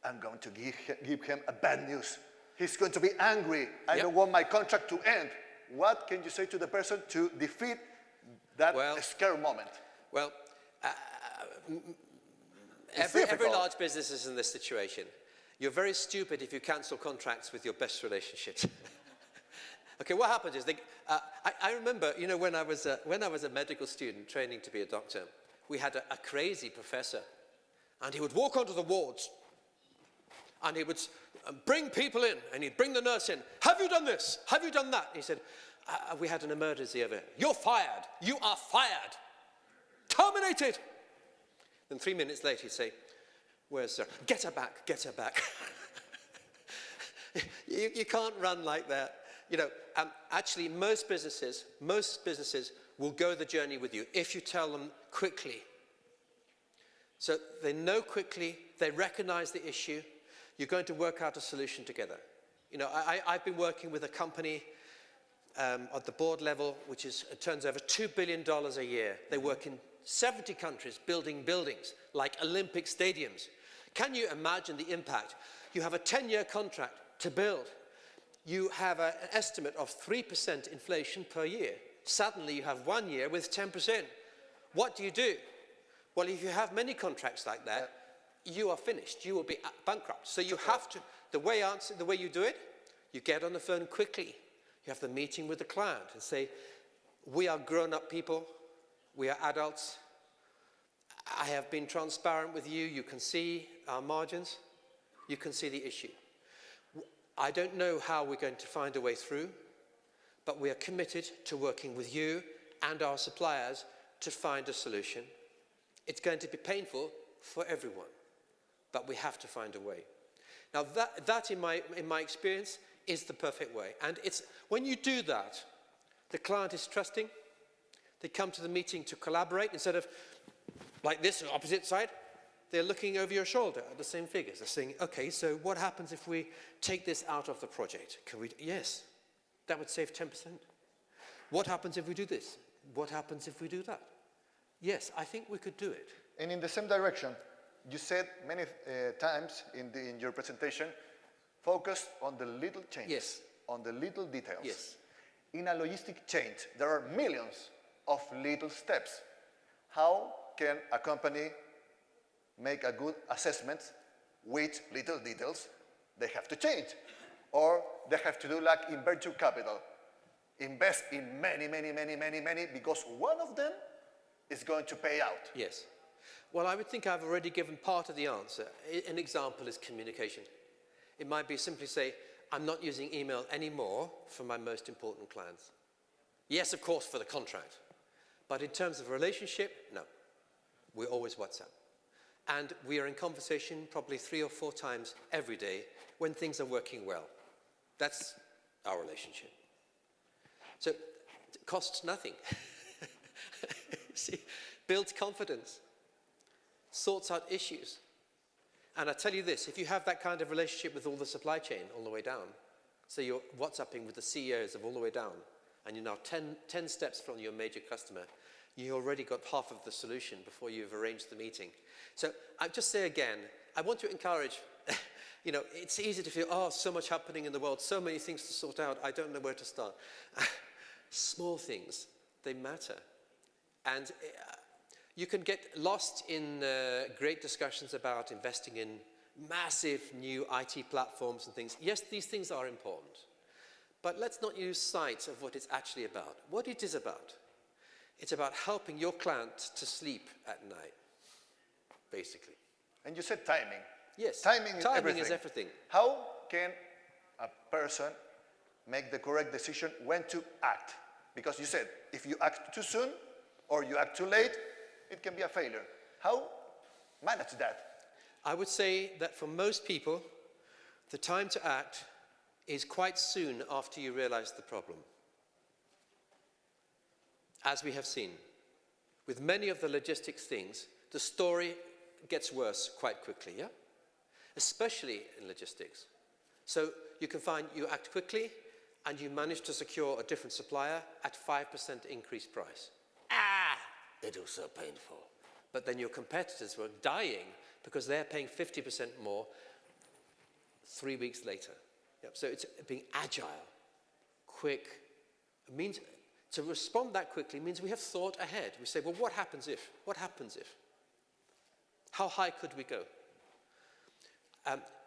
I'm going to give him a bad news. He's going to be angry. I don't want my contract to end. What can you say to the person to defeat that scare moment? Well, every large business is in this situation. You're very stupid if you cancel contracts with your best relationships. Okay, what happens is, I remember, you know, when I was a medical student training to be a doctor, we had a crazy professor, and he would walk onto the wards, and he would bring people in, and he'd bring the nurse in. Have you done this? Have you done that? He said, we had an emergency over here. You're fired. You are fired. Terminated. Then 3 minutes later, he'd say, where's Sarah? Get her back. Get her back. You can't run like that. You know, actually, most businesses will go the journey with you if you tell them quickly. So they know quickly, they recognize the issue, you're going to work out a solution together. You know, I've been working with a company at the board level, which turns over $2 billion a year. They work in 70 countries building buildings like Olympic stadiums. Can you imagine the impact? You have a 10-year contract to build. You have an estimate of 3% inflation per year. Suddenly you have 1 year with 10%. What do? Well, if you have many contracts like that, you are finished. You will be bankrupt. So you have to, the way you do it, you get on the phone quickly. You have the meeting with the client and say, we are grown-up people. We are adults. I have been transparent with you. You can see our margins. You can see the issue. I don't know how we're going to find a way through, but we are committed to working with you and our suppliers to find a solution. It's going to be painful for everyone, but we have to find a way. Now that in my experience is the perfect way. And it's when you do that, the client is trusting. They come to the meeting to collaborate instead of like this, opposite side. They're looking over your shoulder at the same figures. They're saying, okay, so what happens if we take this out of the project? Can we? Yes, that would save 10%. What happens if we do this? What happens if we do that? Yes, I think we could do it. And in the same direction, you said many times in your presentation, focus on the little changes, yes, on the little details. Yes. In a logistic chain, there are millions of little steps. How can a company make a good assessment which little details they have to change? Or they have to do like in venture capital, invest in many, because one of them is going to pay out. Yes. Well, I would think I've already given part of the answer. An example is communication. It might be simply say, I'm not using email anymore for my most important clients. Yes, of course, for the contract. But in terms of relationship, no. We're always WhatsApp. And we are in conversation probably 3 or 4 times every day when things are working well. That's our relationship. So it costs nothing. See, builds confidence, sorts out issues. And I tell you this, if you have that kind of relationship with all the supply chain all the way down, so you're WhatsApping with the CEOs of all the way down, and you're now 10 steps from your major customer, you already got half of the solution before you've arranged the meeting. So I just say again, I want to encourage, you know, it's easy to feel, oh, so much happening in the world, so many things to sort out, I don't know where to start. Small things, they matter. And you can get lost in great discussions about investing in massive new IT platforms and things. Yes, these things are important. But let's not lose sight of what it's actually about. What it is about. It's about helping your client to sleep at night, basically. And you said timing. Yes. Timing is everything. How can a person make the correct decision when to act? Because you said, if you act too soon or you act too late, it can be a failure. How manage that? I would say that for most people, the time to act is quite soon after you realize the problem. As we have seen, with many of the logistics things, the story gets worse quite quickly, yeah? Especially in logistics. So you can find you act quickly and you manage to secure a different supplier at 5% increased price. It was so painful. But then your competitors were dying because they're paying 50% more 3 weeks later. Yep. So it's being agile, quick. It means to respond that quickly means we have thought ahead. We say, well, what happens if? What happens if? How high could we go?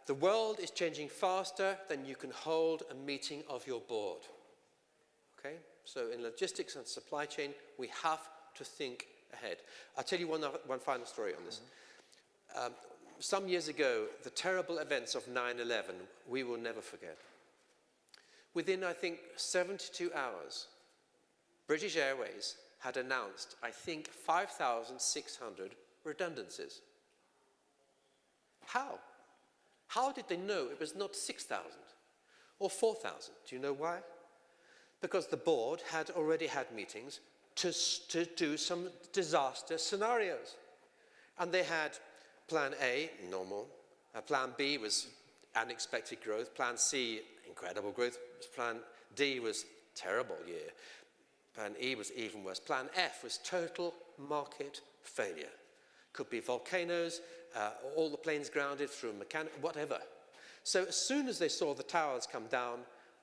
The world is changing faster than you can hold a meeting of your board. Okay? So in logistics and supply chain, we have to think ahead. I'll tell you one final story on this. Some years ago, the terrible events of 9/11, we will never forget. Within, I think, 72 hours, British Airways had announced, I think, 5,600 redundancies. How? How did they know it was not 6,000 or 4,000? Do you know why? Because the board had already had meetings to do some disaster scenarios. And they had plan A, normal. Plan B was unexpected growth. Plan C, incredible growth. Plan D was terrible year. Plan E was even worse. Plan F was total market failure. Could be volcanoes, all the planes grounded through whatever. So as soon as they saw the towers come down,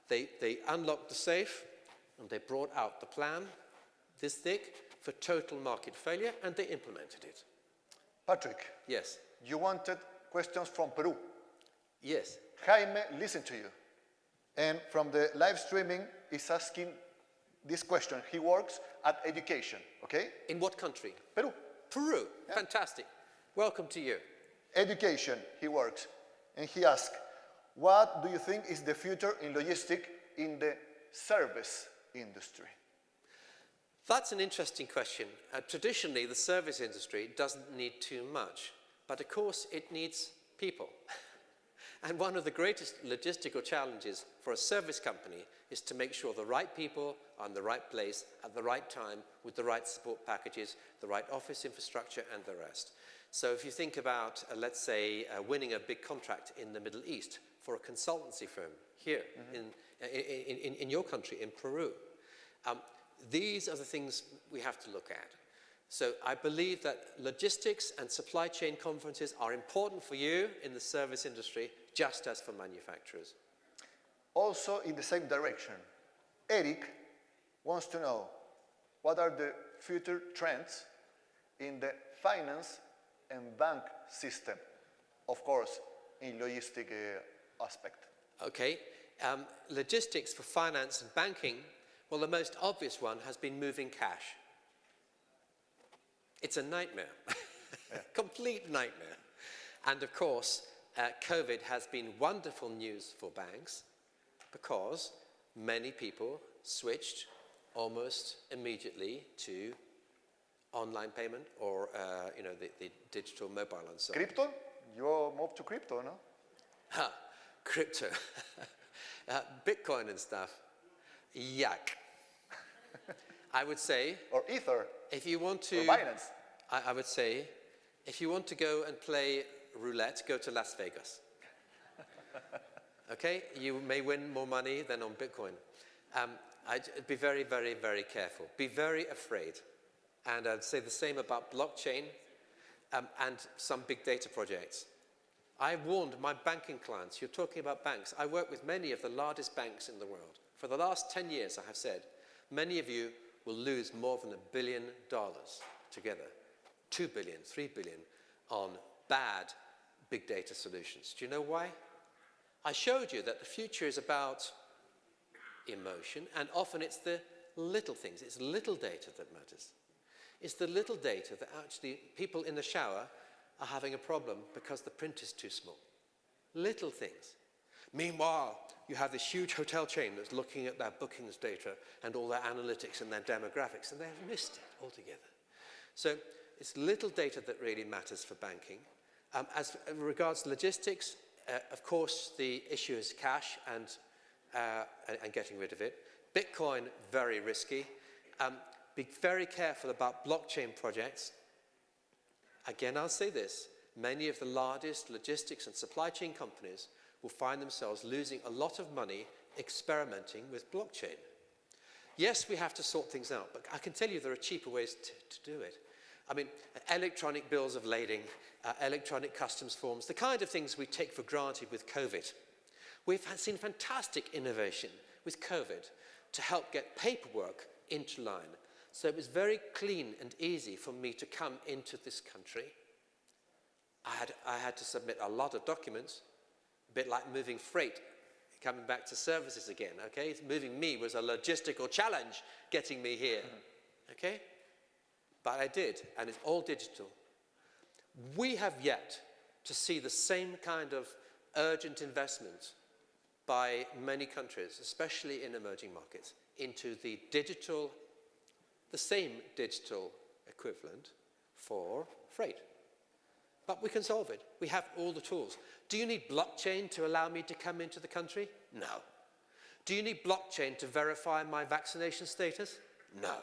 they unlocked the safe and they brought out the plan, this thick, for total market failure, and they implemented it. Patrick, Yes. you wanted questions from Peru. Yes. Jaime, listen to you. And from the live streaming, is asking this question. He works at education, okay? In what country? Peru. Peru. Yeah. Fantastic. Welcome to you. Education, he works. And he asks, what do you think is the future in logistics in the service industry? That's an interesting question. Traditionally, the service industry doesn't need too much, but of course it needs people. And one of the greatest logistical challenges for a service company is to make sure the right people are in the right place at the right time with the right support packages, the right office infrastructure and the rest. So if you think about, let's say, winning a big contract in the Middle East for a consultancy firm here in your country, in Peru, these are the things we have to look at. So I believe that logistics and supply chain conferences are important for you in the service industry, just as for manufacturers. Also in the same direction, Eric wants to know what are the future trends in the finance and bank system, of course, in logistic aspect. Okay, logistics for finance and banking, well, the most obvious one has been moving cash. It's a nightmare, complete nightmare. And of course, COVID has been wonderful news for banks because many people switched almost immediately to online payment or the digital mobile and so on. Crypto? You moved to crypto, no? Ha, crypto. Bitcoin and stuff. Yuck. I would say, Or Ether? if you want to, Or Binance? I would say, if you want to go and play roulette, go to Las Vegas. Okay, you may win more money than on Bitcoin. I'd be very, very, very careful. Be very afraid. And I'd say the same about blockchain and some big data projects. I warned my banking clients, you're talking about banks. I work with many of the largest banks in the world. For the last 10 years, I have said, many of you will lose more than $1 billion together. 2 billion, 3 billion on bad big data solutions. Do you know why? I showed you that the future is about emotion, and often it's the little things. It's little data that matters. It's the little data that actually people in the shower are having a problem because the print is too small. Little things. Meanwhile, you have this huge hotel chain that's looking at their bookings data and all their analytics and their demographics, and they've missed it altogether. So it's little data that really matters for banking. As regards logistics, of course, the issue is cash and getting rid of it. Bitcoin, very risky. Be very careful about blockchain projects. Again, I'll say this. Many of the largest logistics and supply chain companies will find themselves losing a lot of money experimenting with blockchain. Yes, we have to sort things out, but I can tell you there are cheaper ways to do it. I mean, electronic bills of lading, electronic customs forms, the kind of things we take for granted with COVID. We've seen fantastic innovation with COVID to help get paperwork into line. So it was very clean and easy for me to come into this country. I had to submit a lot of documents, a bit like moving freight, coming back to services again, okay? Moving me was a logistical challenge, getting me here, okay? But I did, and it's all digital. We have yet to see the same kind of urgent investment by many countries, especially in emerging markets, into the digital, the same digital equivalent for freight. But we can solve it. We have all the tools. Do you need blockchain to allow me to come into the country? No. Do you need blockchain to verify my vaccination status? No.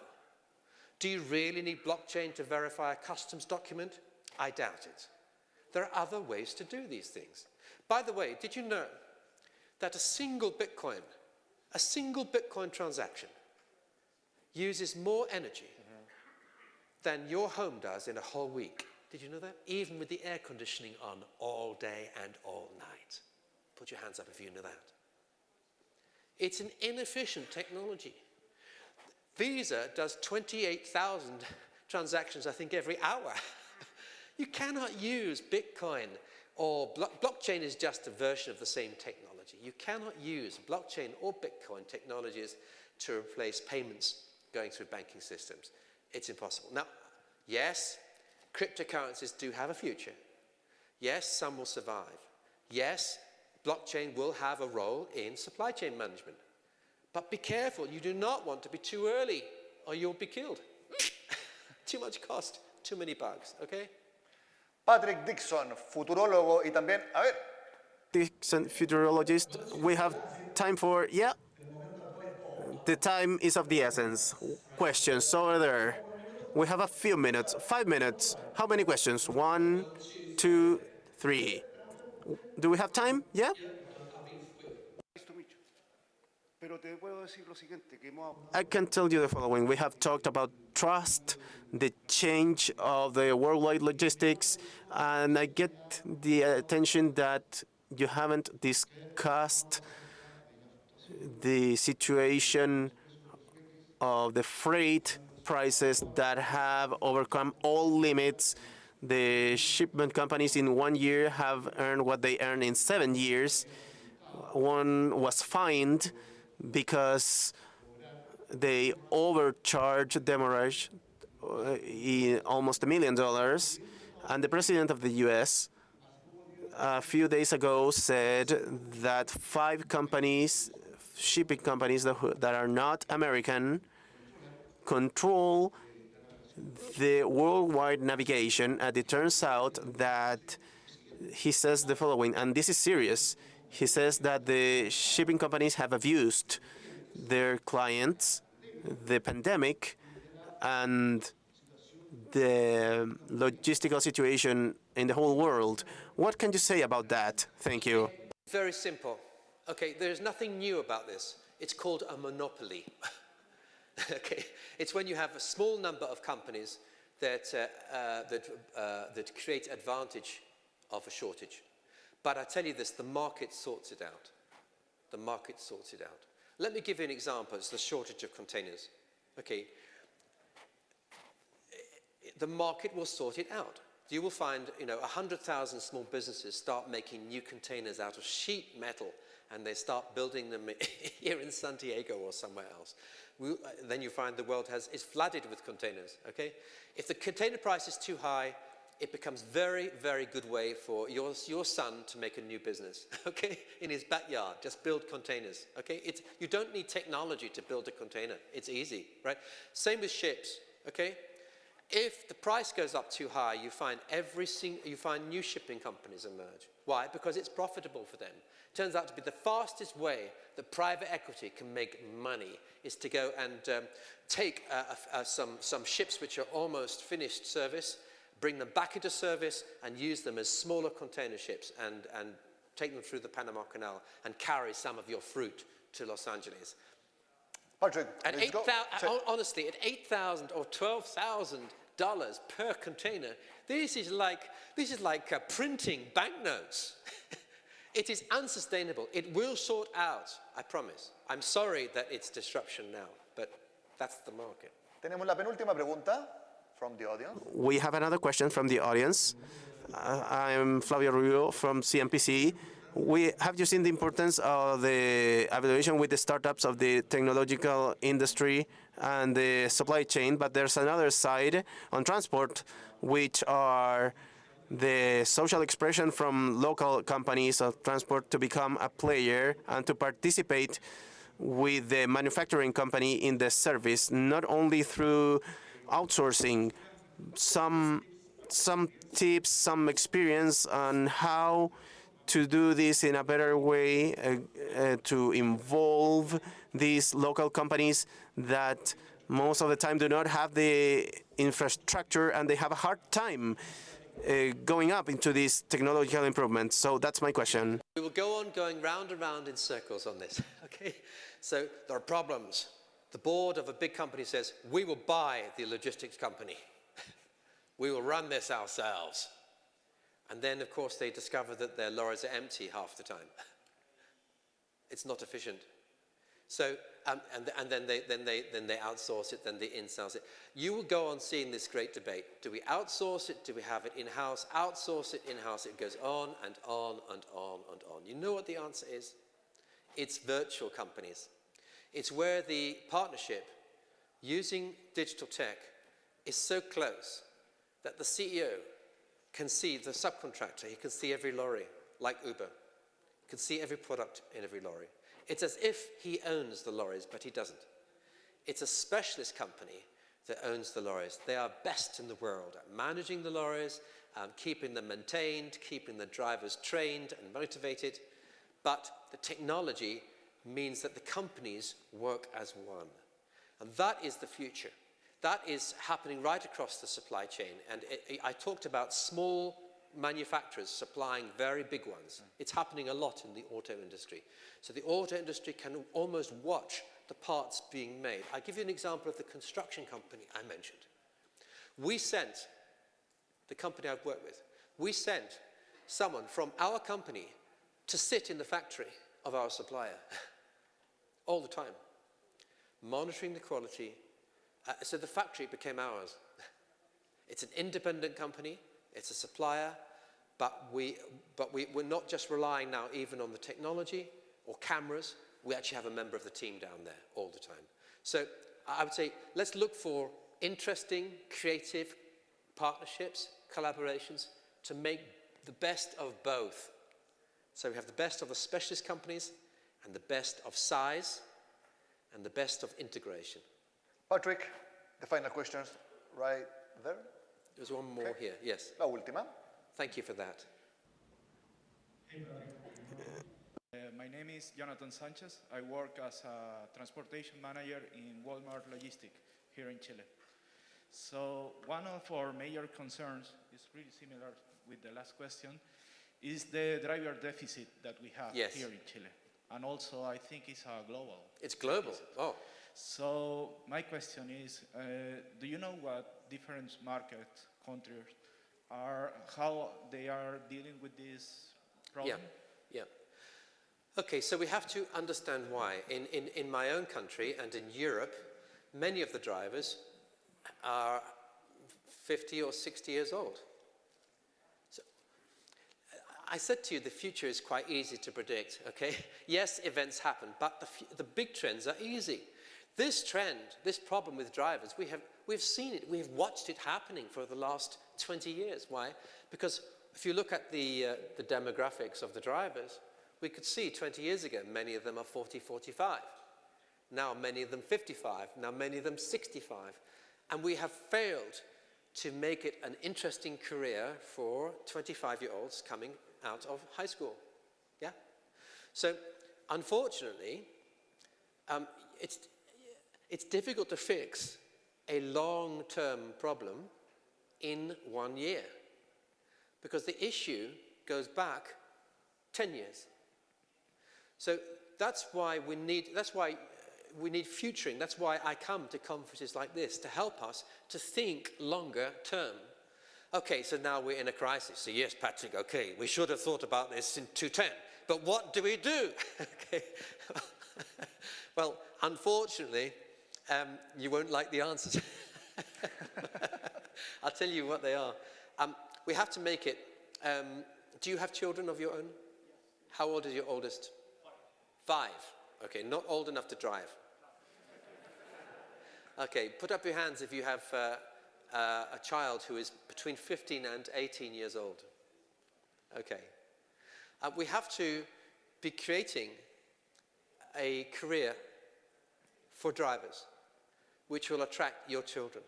Do you really need blockchain to verify a customs document? I doubt it. There are other ways to do these things. By the way, did you know that a single Bitcoin transaction uses more energy than your home does in a whole week? Did you know that? Even with the air conditioning on all day and all night. Put your hands up if you know that. It's an inefficient technology. Visa does 28,000 transactions, I think, every hour. You cannot use Bitcoin or blockchain is just a version of the same technology. You cannot use blockchain or Bitcoin technologies to replace payments going through banking systems. It's impossible. Now, yes, cryptocurrencies do have a future. Yes, some will survive. Yes, blockchain will have a role in supply chain management. But be careful, you do not want to be too early or you'll be killed. Too much cost, too many bugs, okay? Patrick Dixon, futurólogo y también, a ver, Dixon, futurologist, we have time for, yeah, the time is of the essence. Questions over there. We have a few minutes, 5 minutes. How many questions? 1, 2, 3. Do we have time? Yeah? I can tell you the following. We have talked about trust, the change of the worldwide logistics, and I get the attention that you haven't discussed the situation of the freight prices that have overcome all limits. The shipment companies in 1 year have earned what they earned in 7 years. One was fined because they overcharged demurrage in almost $1 million. And the president of the U.S. a few days ago said that 5 companies, shipping companies that are not American, control the worldwide navigation. And it turns out that he says the following, and this is serious. He says that the shipping companies have abused their clients, the pandemic, and the logistical situation in the whole world. What can you say about that? Thank you. Very simple. Okay, there's nothing new about this. It's called a monopoly. Okay, it's when you have a small number of companies that create advantage of a shortage. But I tell you this, the market sorts it out. The market sorts it out. Let me give you an example. It's the shortage of containers. Okay, the market will sort it out. You will find, 100,000 small businesses start making new containers out of sheet metal, and they start building them here in Santiago or somewhere else. Then you find the world is flooded with containers, okay? If the container price is too high, it becomes very, very good way for your son to make a new business, okay? In his backyard, just build containers, okay? You don't need technology to build a container. It's easy, right? Same with ships, okay? If the price goes up too high, you find new shipping companies emerge. Why? Because it's profitable for them. It turns out to be the fastest way that private equity can make money is to go and take some ships which are almost finished service, bring them back into service and use them as smaller container ships and take them through the Panama Canal and carry some of your fruit to Los Angeles. Patrick, At honestly, at $8,000 or $12,000 per container, this is like printing banknotes. It is unsustainable. It will sort out, I promise. I'm sorry that it's disruption now, but that's the market. Tenemos la penúltima pregunta from the audience. We have another question from the audience. I'm Flavio Rubio from CMPC. Have you seen the importance of the evaluation with the startups of the technological industry and the supply chain? But there's another side on transport, which are the social expression from local companies of transport to become a player and to participate with the manufacturing company in the service, not only through outsourcing. Some tips, some experience on how to do this in a better way, to involve these local companies that most of the time do not have the infrastructure and they have a hard time going up into these technological improvements. So that's my question. We will go on going round and round in circles on this, okay? So there are problems. The board of a big company says, we will buy the logistics company. We will run this ourselves. And then, of course, they discover that their lorries are empty half the time. It's not efficient. So, and then they outsource it, then they in-source it. You will go on seeing this great debate. Do we outsource it? Do we have it in-house? Outsource it, in-house? It goes on and on and on and on. You know what the answer is? It's virtual companies. It's where the partnership using digital tech is so close that the CEO can see the subcontractor, he can see every lorry, like Uber. He can see every product in every lorry. It's as if he owns the lorries, but he doesn't. It's a specialist company that owns the lorries. They are best in the world at managing the lorries, keeping them maintained, keeping the drivers trained and motivated. But the technology means that the companies work as one. And that is the future. That is happening right across the supply chain. And I talked about small manufacturers supplying very big ones. It's happening a lot in the auto industry. So the auto industry can almost watch the parts being made. I'll give you an example of the construction company I mentioned. We sent, the company I've worked with, we sent someone from our company to sit in the factory of our supplier all the time, monitoring the quality. So the factory became ours. It's an independent company. It's a supplier, but we're not just relying now even on the technology or cameras. We actually have a member of the team down there all the time. So I would say let's look for interesting, creative partnerships, collaborations to make the best of both. So we have the best of the specialist companies and the best of size and the best of integration. Patrick, the final questions right there. There's one more here, yes. La última. Thank you for that. My name is Jonathan Sanchez. I work as a transportation manager in Walmart Logistics here in Chile. So one of our major concerns is really similar with the last question, is the driver deficit that we have Yes. here in Chile. And also I think it's a global. It's global. deficit. Oh. So my question is, do you know what different market countries are, how they are dealing with this problem? Yeah. Okay, so we have to understand why. In my own country and in Europe, many of the drivers are 50 or 60 years old. So I said to you, the future is quite easy to predict, okay? Yes, events happen, but the big trends are easy. This trend, this problem with drivers, we've seen it, we've watched it happening for the last 20 years. Why? Because if you look at the demographics of the drivers, we could see 20 years ago, many of them are 40, 45. Now many of them 55, now many of them 65. And we have failed to make it an interesting career for 25-year-olds coming out of high school. Yeah? So, unfortunately, it's difficult to fix a long-term problem in 1 year because the issue goes back 10 years. So that's why we need futuring. That's why I come to conferences like this, to help us to think longer term. Okay, so now we're in a crisis. So yes, Patrick, okay, we should have thought about this in 2010. But what do we do? Okay. Well, unfortunately, you won't like the answers. I'll tell you what they are. We have to make it. Do you have children of your own? How old is your oldest? 5. Okay, not old enough to drive. Okay, put up your hands if you have a child who is between 15 and 18 years old. Okay. We have to be creating a career for drivers which will attract your children.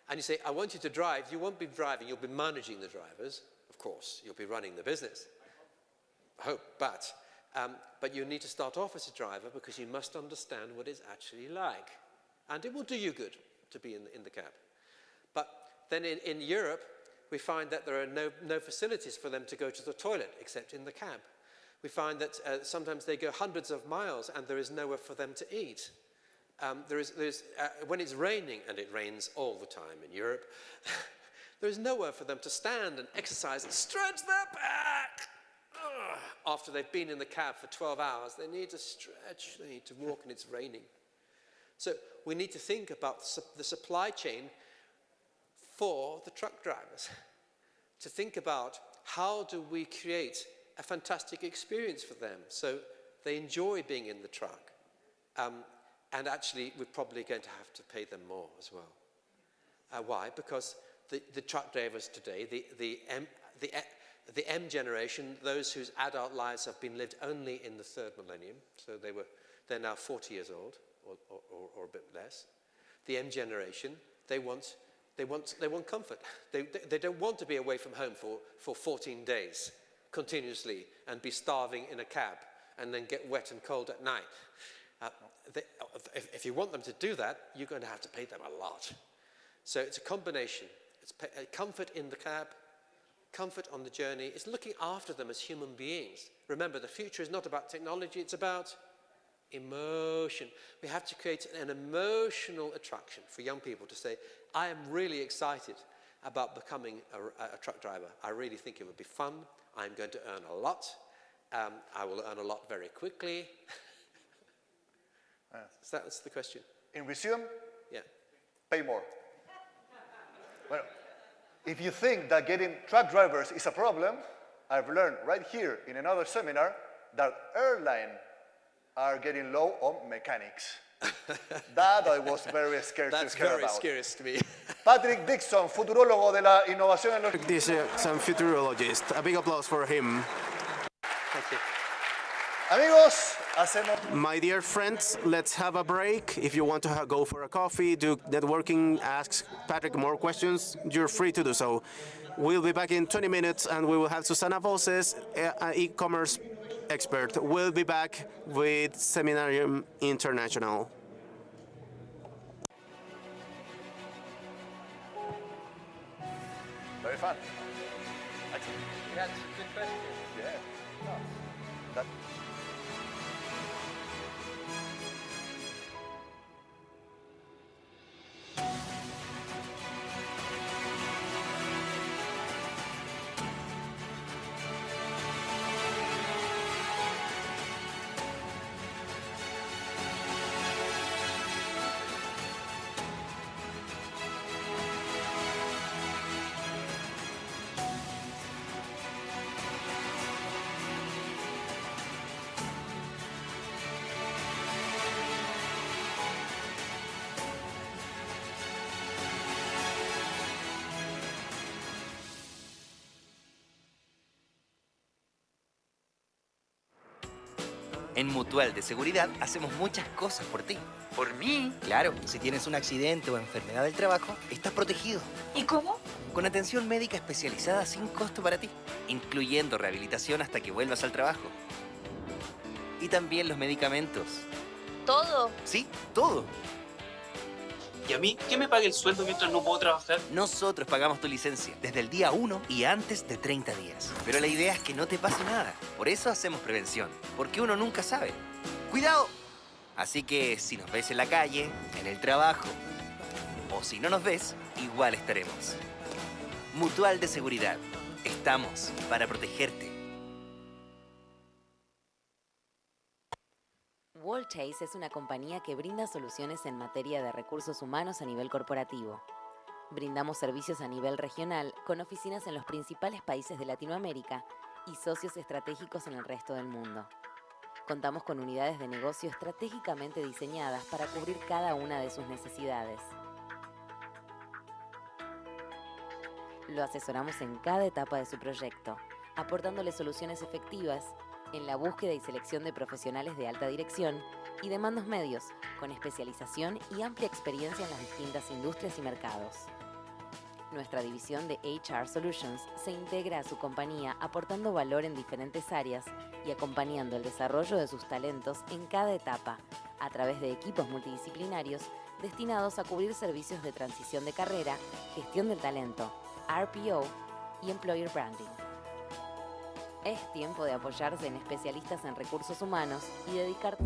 And you say, I want you to drive. You won't be driving, you'll be managing the drivers. Of course, you'll be running the business. I hope, but you need to start off as a driver because you must understand what it's actually like. And it will do you good to be in the cab. But then in Europe, we find that there are no facilities for them to go to the toilet except in the cab. We find that sometimes they go hundreds of miles and there is nowhere for them to eat. When it's raining, and it rains all the time in Europe, there is nowhere for them to stand and exercise and stretch their back. after they've been in the cab for 12 hours, they need to stretch, they need to walk, and it's raining. So we need to think about the supply chain for the truck drivers, to think about how do we create a fantastic experience for them so they enjoy being in the truck. And actually, we're probably going to have to pay them more as well. Why? Because the truck drivers today, the M generation, those whose adult lives have been lived only in the third millennium, so they're now 40 years old, or a bit less. The M generation, they want comfort. They don't want to be away from home for 14 days continuously and be starving in a cab and then get wet and cold at night. If you want them to do that, you're going to have to pay them a lot. So it's a combination. It's comfort in the cab, comfort on the journey. It's looking after them as human beings. Remember, the future is not about technology, it's about emotion. We have to create an emotional attraction for young people to say, I am really excited about becoming a truck driver. I really think it would be fun. I'm going to earn a lot. I will earn a lot very quickly. So that's the question. In resume, yeah. Pay more. Well, if you think that getting truck drivers is a problem, I've learned right here in another seminar that airlines are getting low on mechanics. That I was very scared to hear about. That's very scary to me. Patrick Dixon, futurólogo de la innovación en los... This is some futurologist. A big applause for him. Thank you. Amigos, hacemos... My dear friends, let's have a break. If you want to go for a coffee, do networking, ask Patrick more questions, you're free to do so. We'll be back in 20 minutes and we will have Susana Voces, an e-commerce expert. We'll be back with Seminarium International. Very fun. Excellent. Yeah, it's a good question. Yeah. That... En Mutual de Seguridad hacemos muchas cosas por ti. ¿Por mí? Claro, si tienes un accidente o enfermedad del trabajo, estás protegido. ¿Y cómo? Con atención médica especializada sin costo para ti, incluyendo rehabilitación hasta que vuelvas al trabajo. Y también los medicamentos. ¿Todo? Sí, todo. ¿Y a mí qué me paga el sueldo mientras no puedo trabajar? Nosotros pagamos tu licencia desde el día 1 y antes de 30 días. Pero la idea es que no te pase nada. Por eso hacemos prevención, porque uno nunca sabe. ¡Cuidado! Así que si nos ves en la calle, en el trabajo, o si no nos ves, igual estaremos. Mutual de Seguridad. Estamos para protegerte. Chase es una compañía que brinda soluciones en materia de recursos humanos a nivel corporativo. Brindamos servicios a nivel regional con oficinas en los principales países de Latinoamérica y socios estratégicos en el resto del mundo. Contamos con unidades de negocio estratégicamente diseñadas para cubrir cada una de sus necesidades. Lo asesoramos en cada etapa de su proyecto, aportándole soluciones efectivas en la búsqueda y selección de profesionales de alta dirección y de mandos medios, con especialización y amplia experiencia en las distintas industrias y mercados. Nuestra división de HR Solutions se integra a su compañía aportando valor en diferentes áreas y acompañando el desarrollo de sus talentos en cada etapa, a través de equipos multidisciplinarios destinados a cubrir servicios de transición de carrera, gestión del talento, RPO y Employer Branding. Es tiempo de apoyarse en especialistas en recursos humanos y dedicar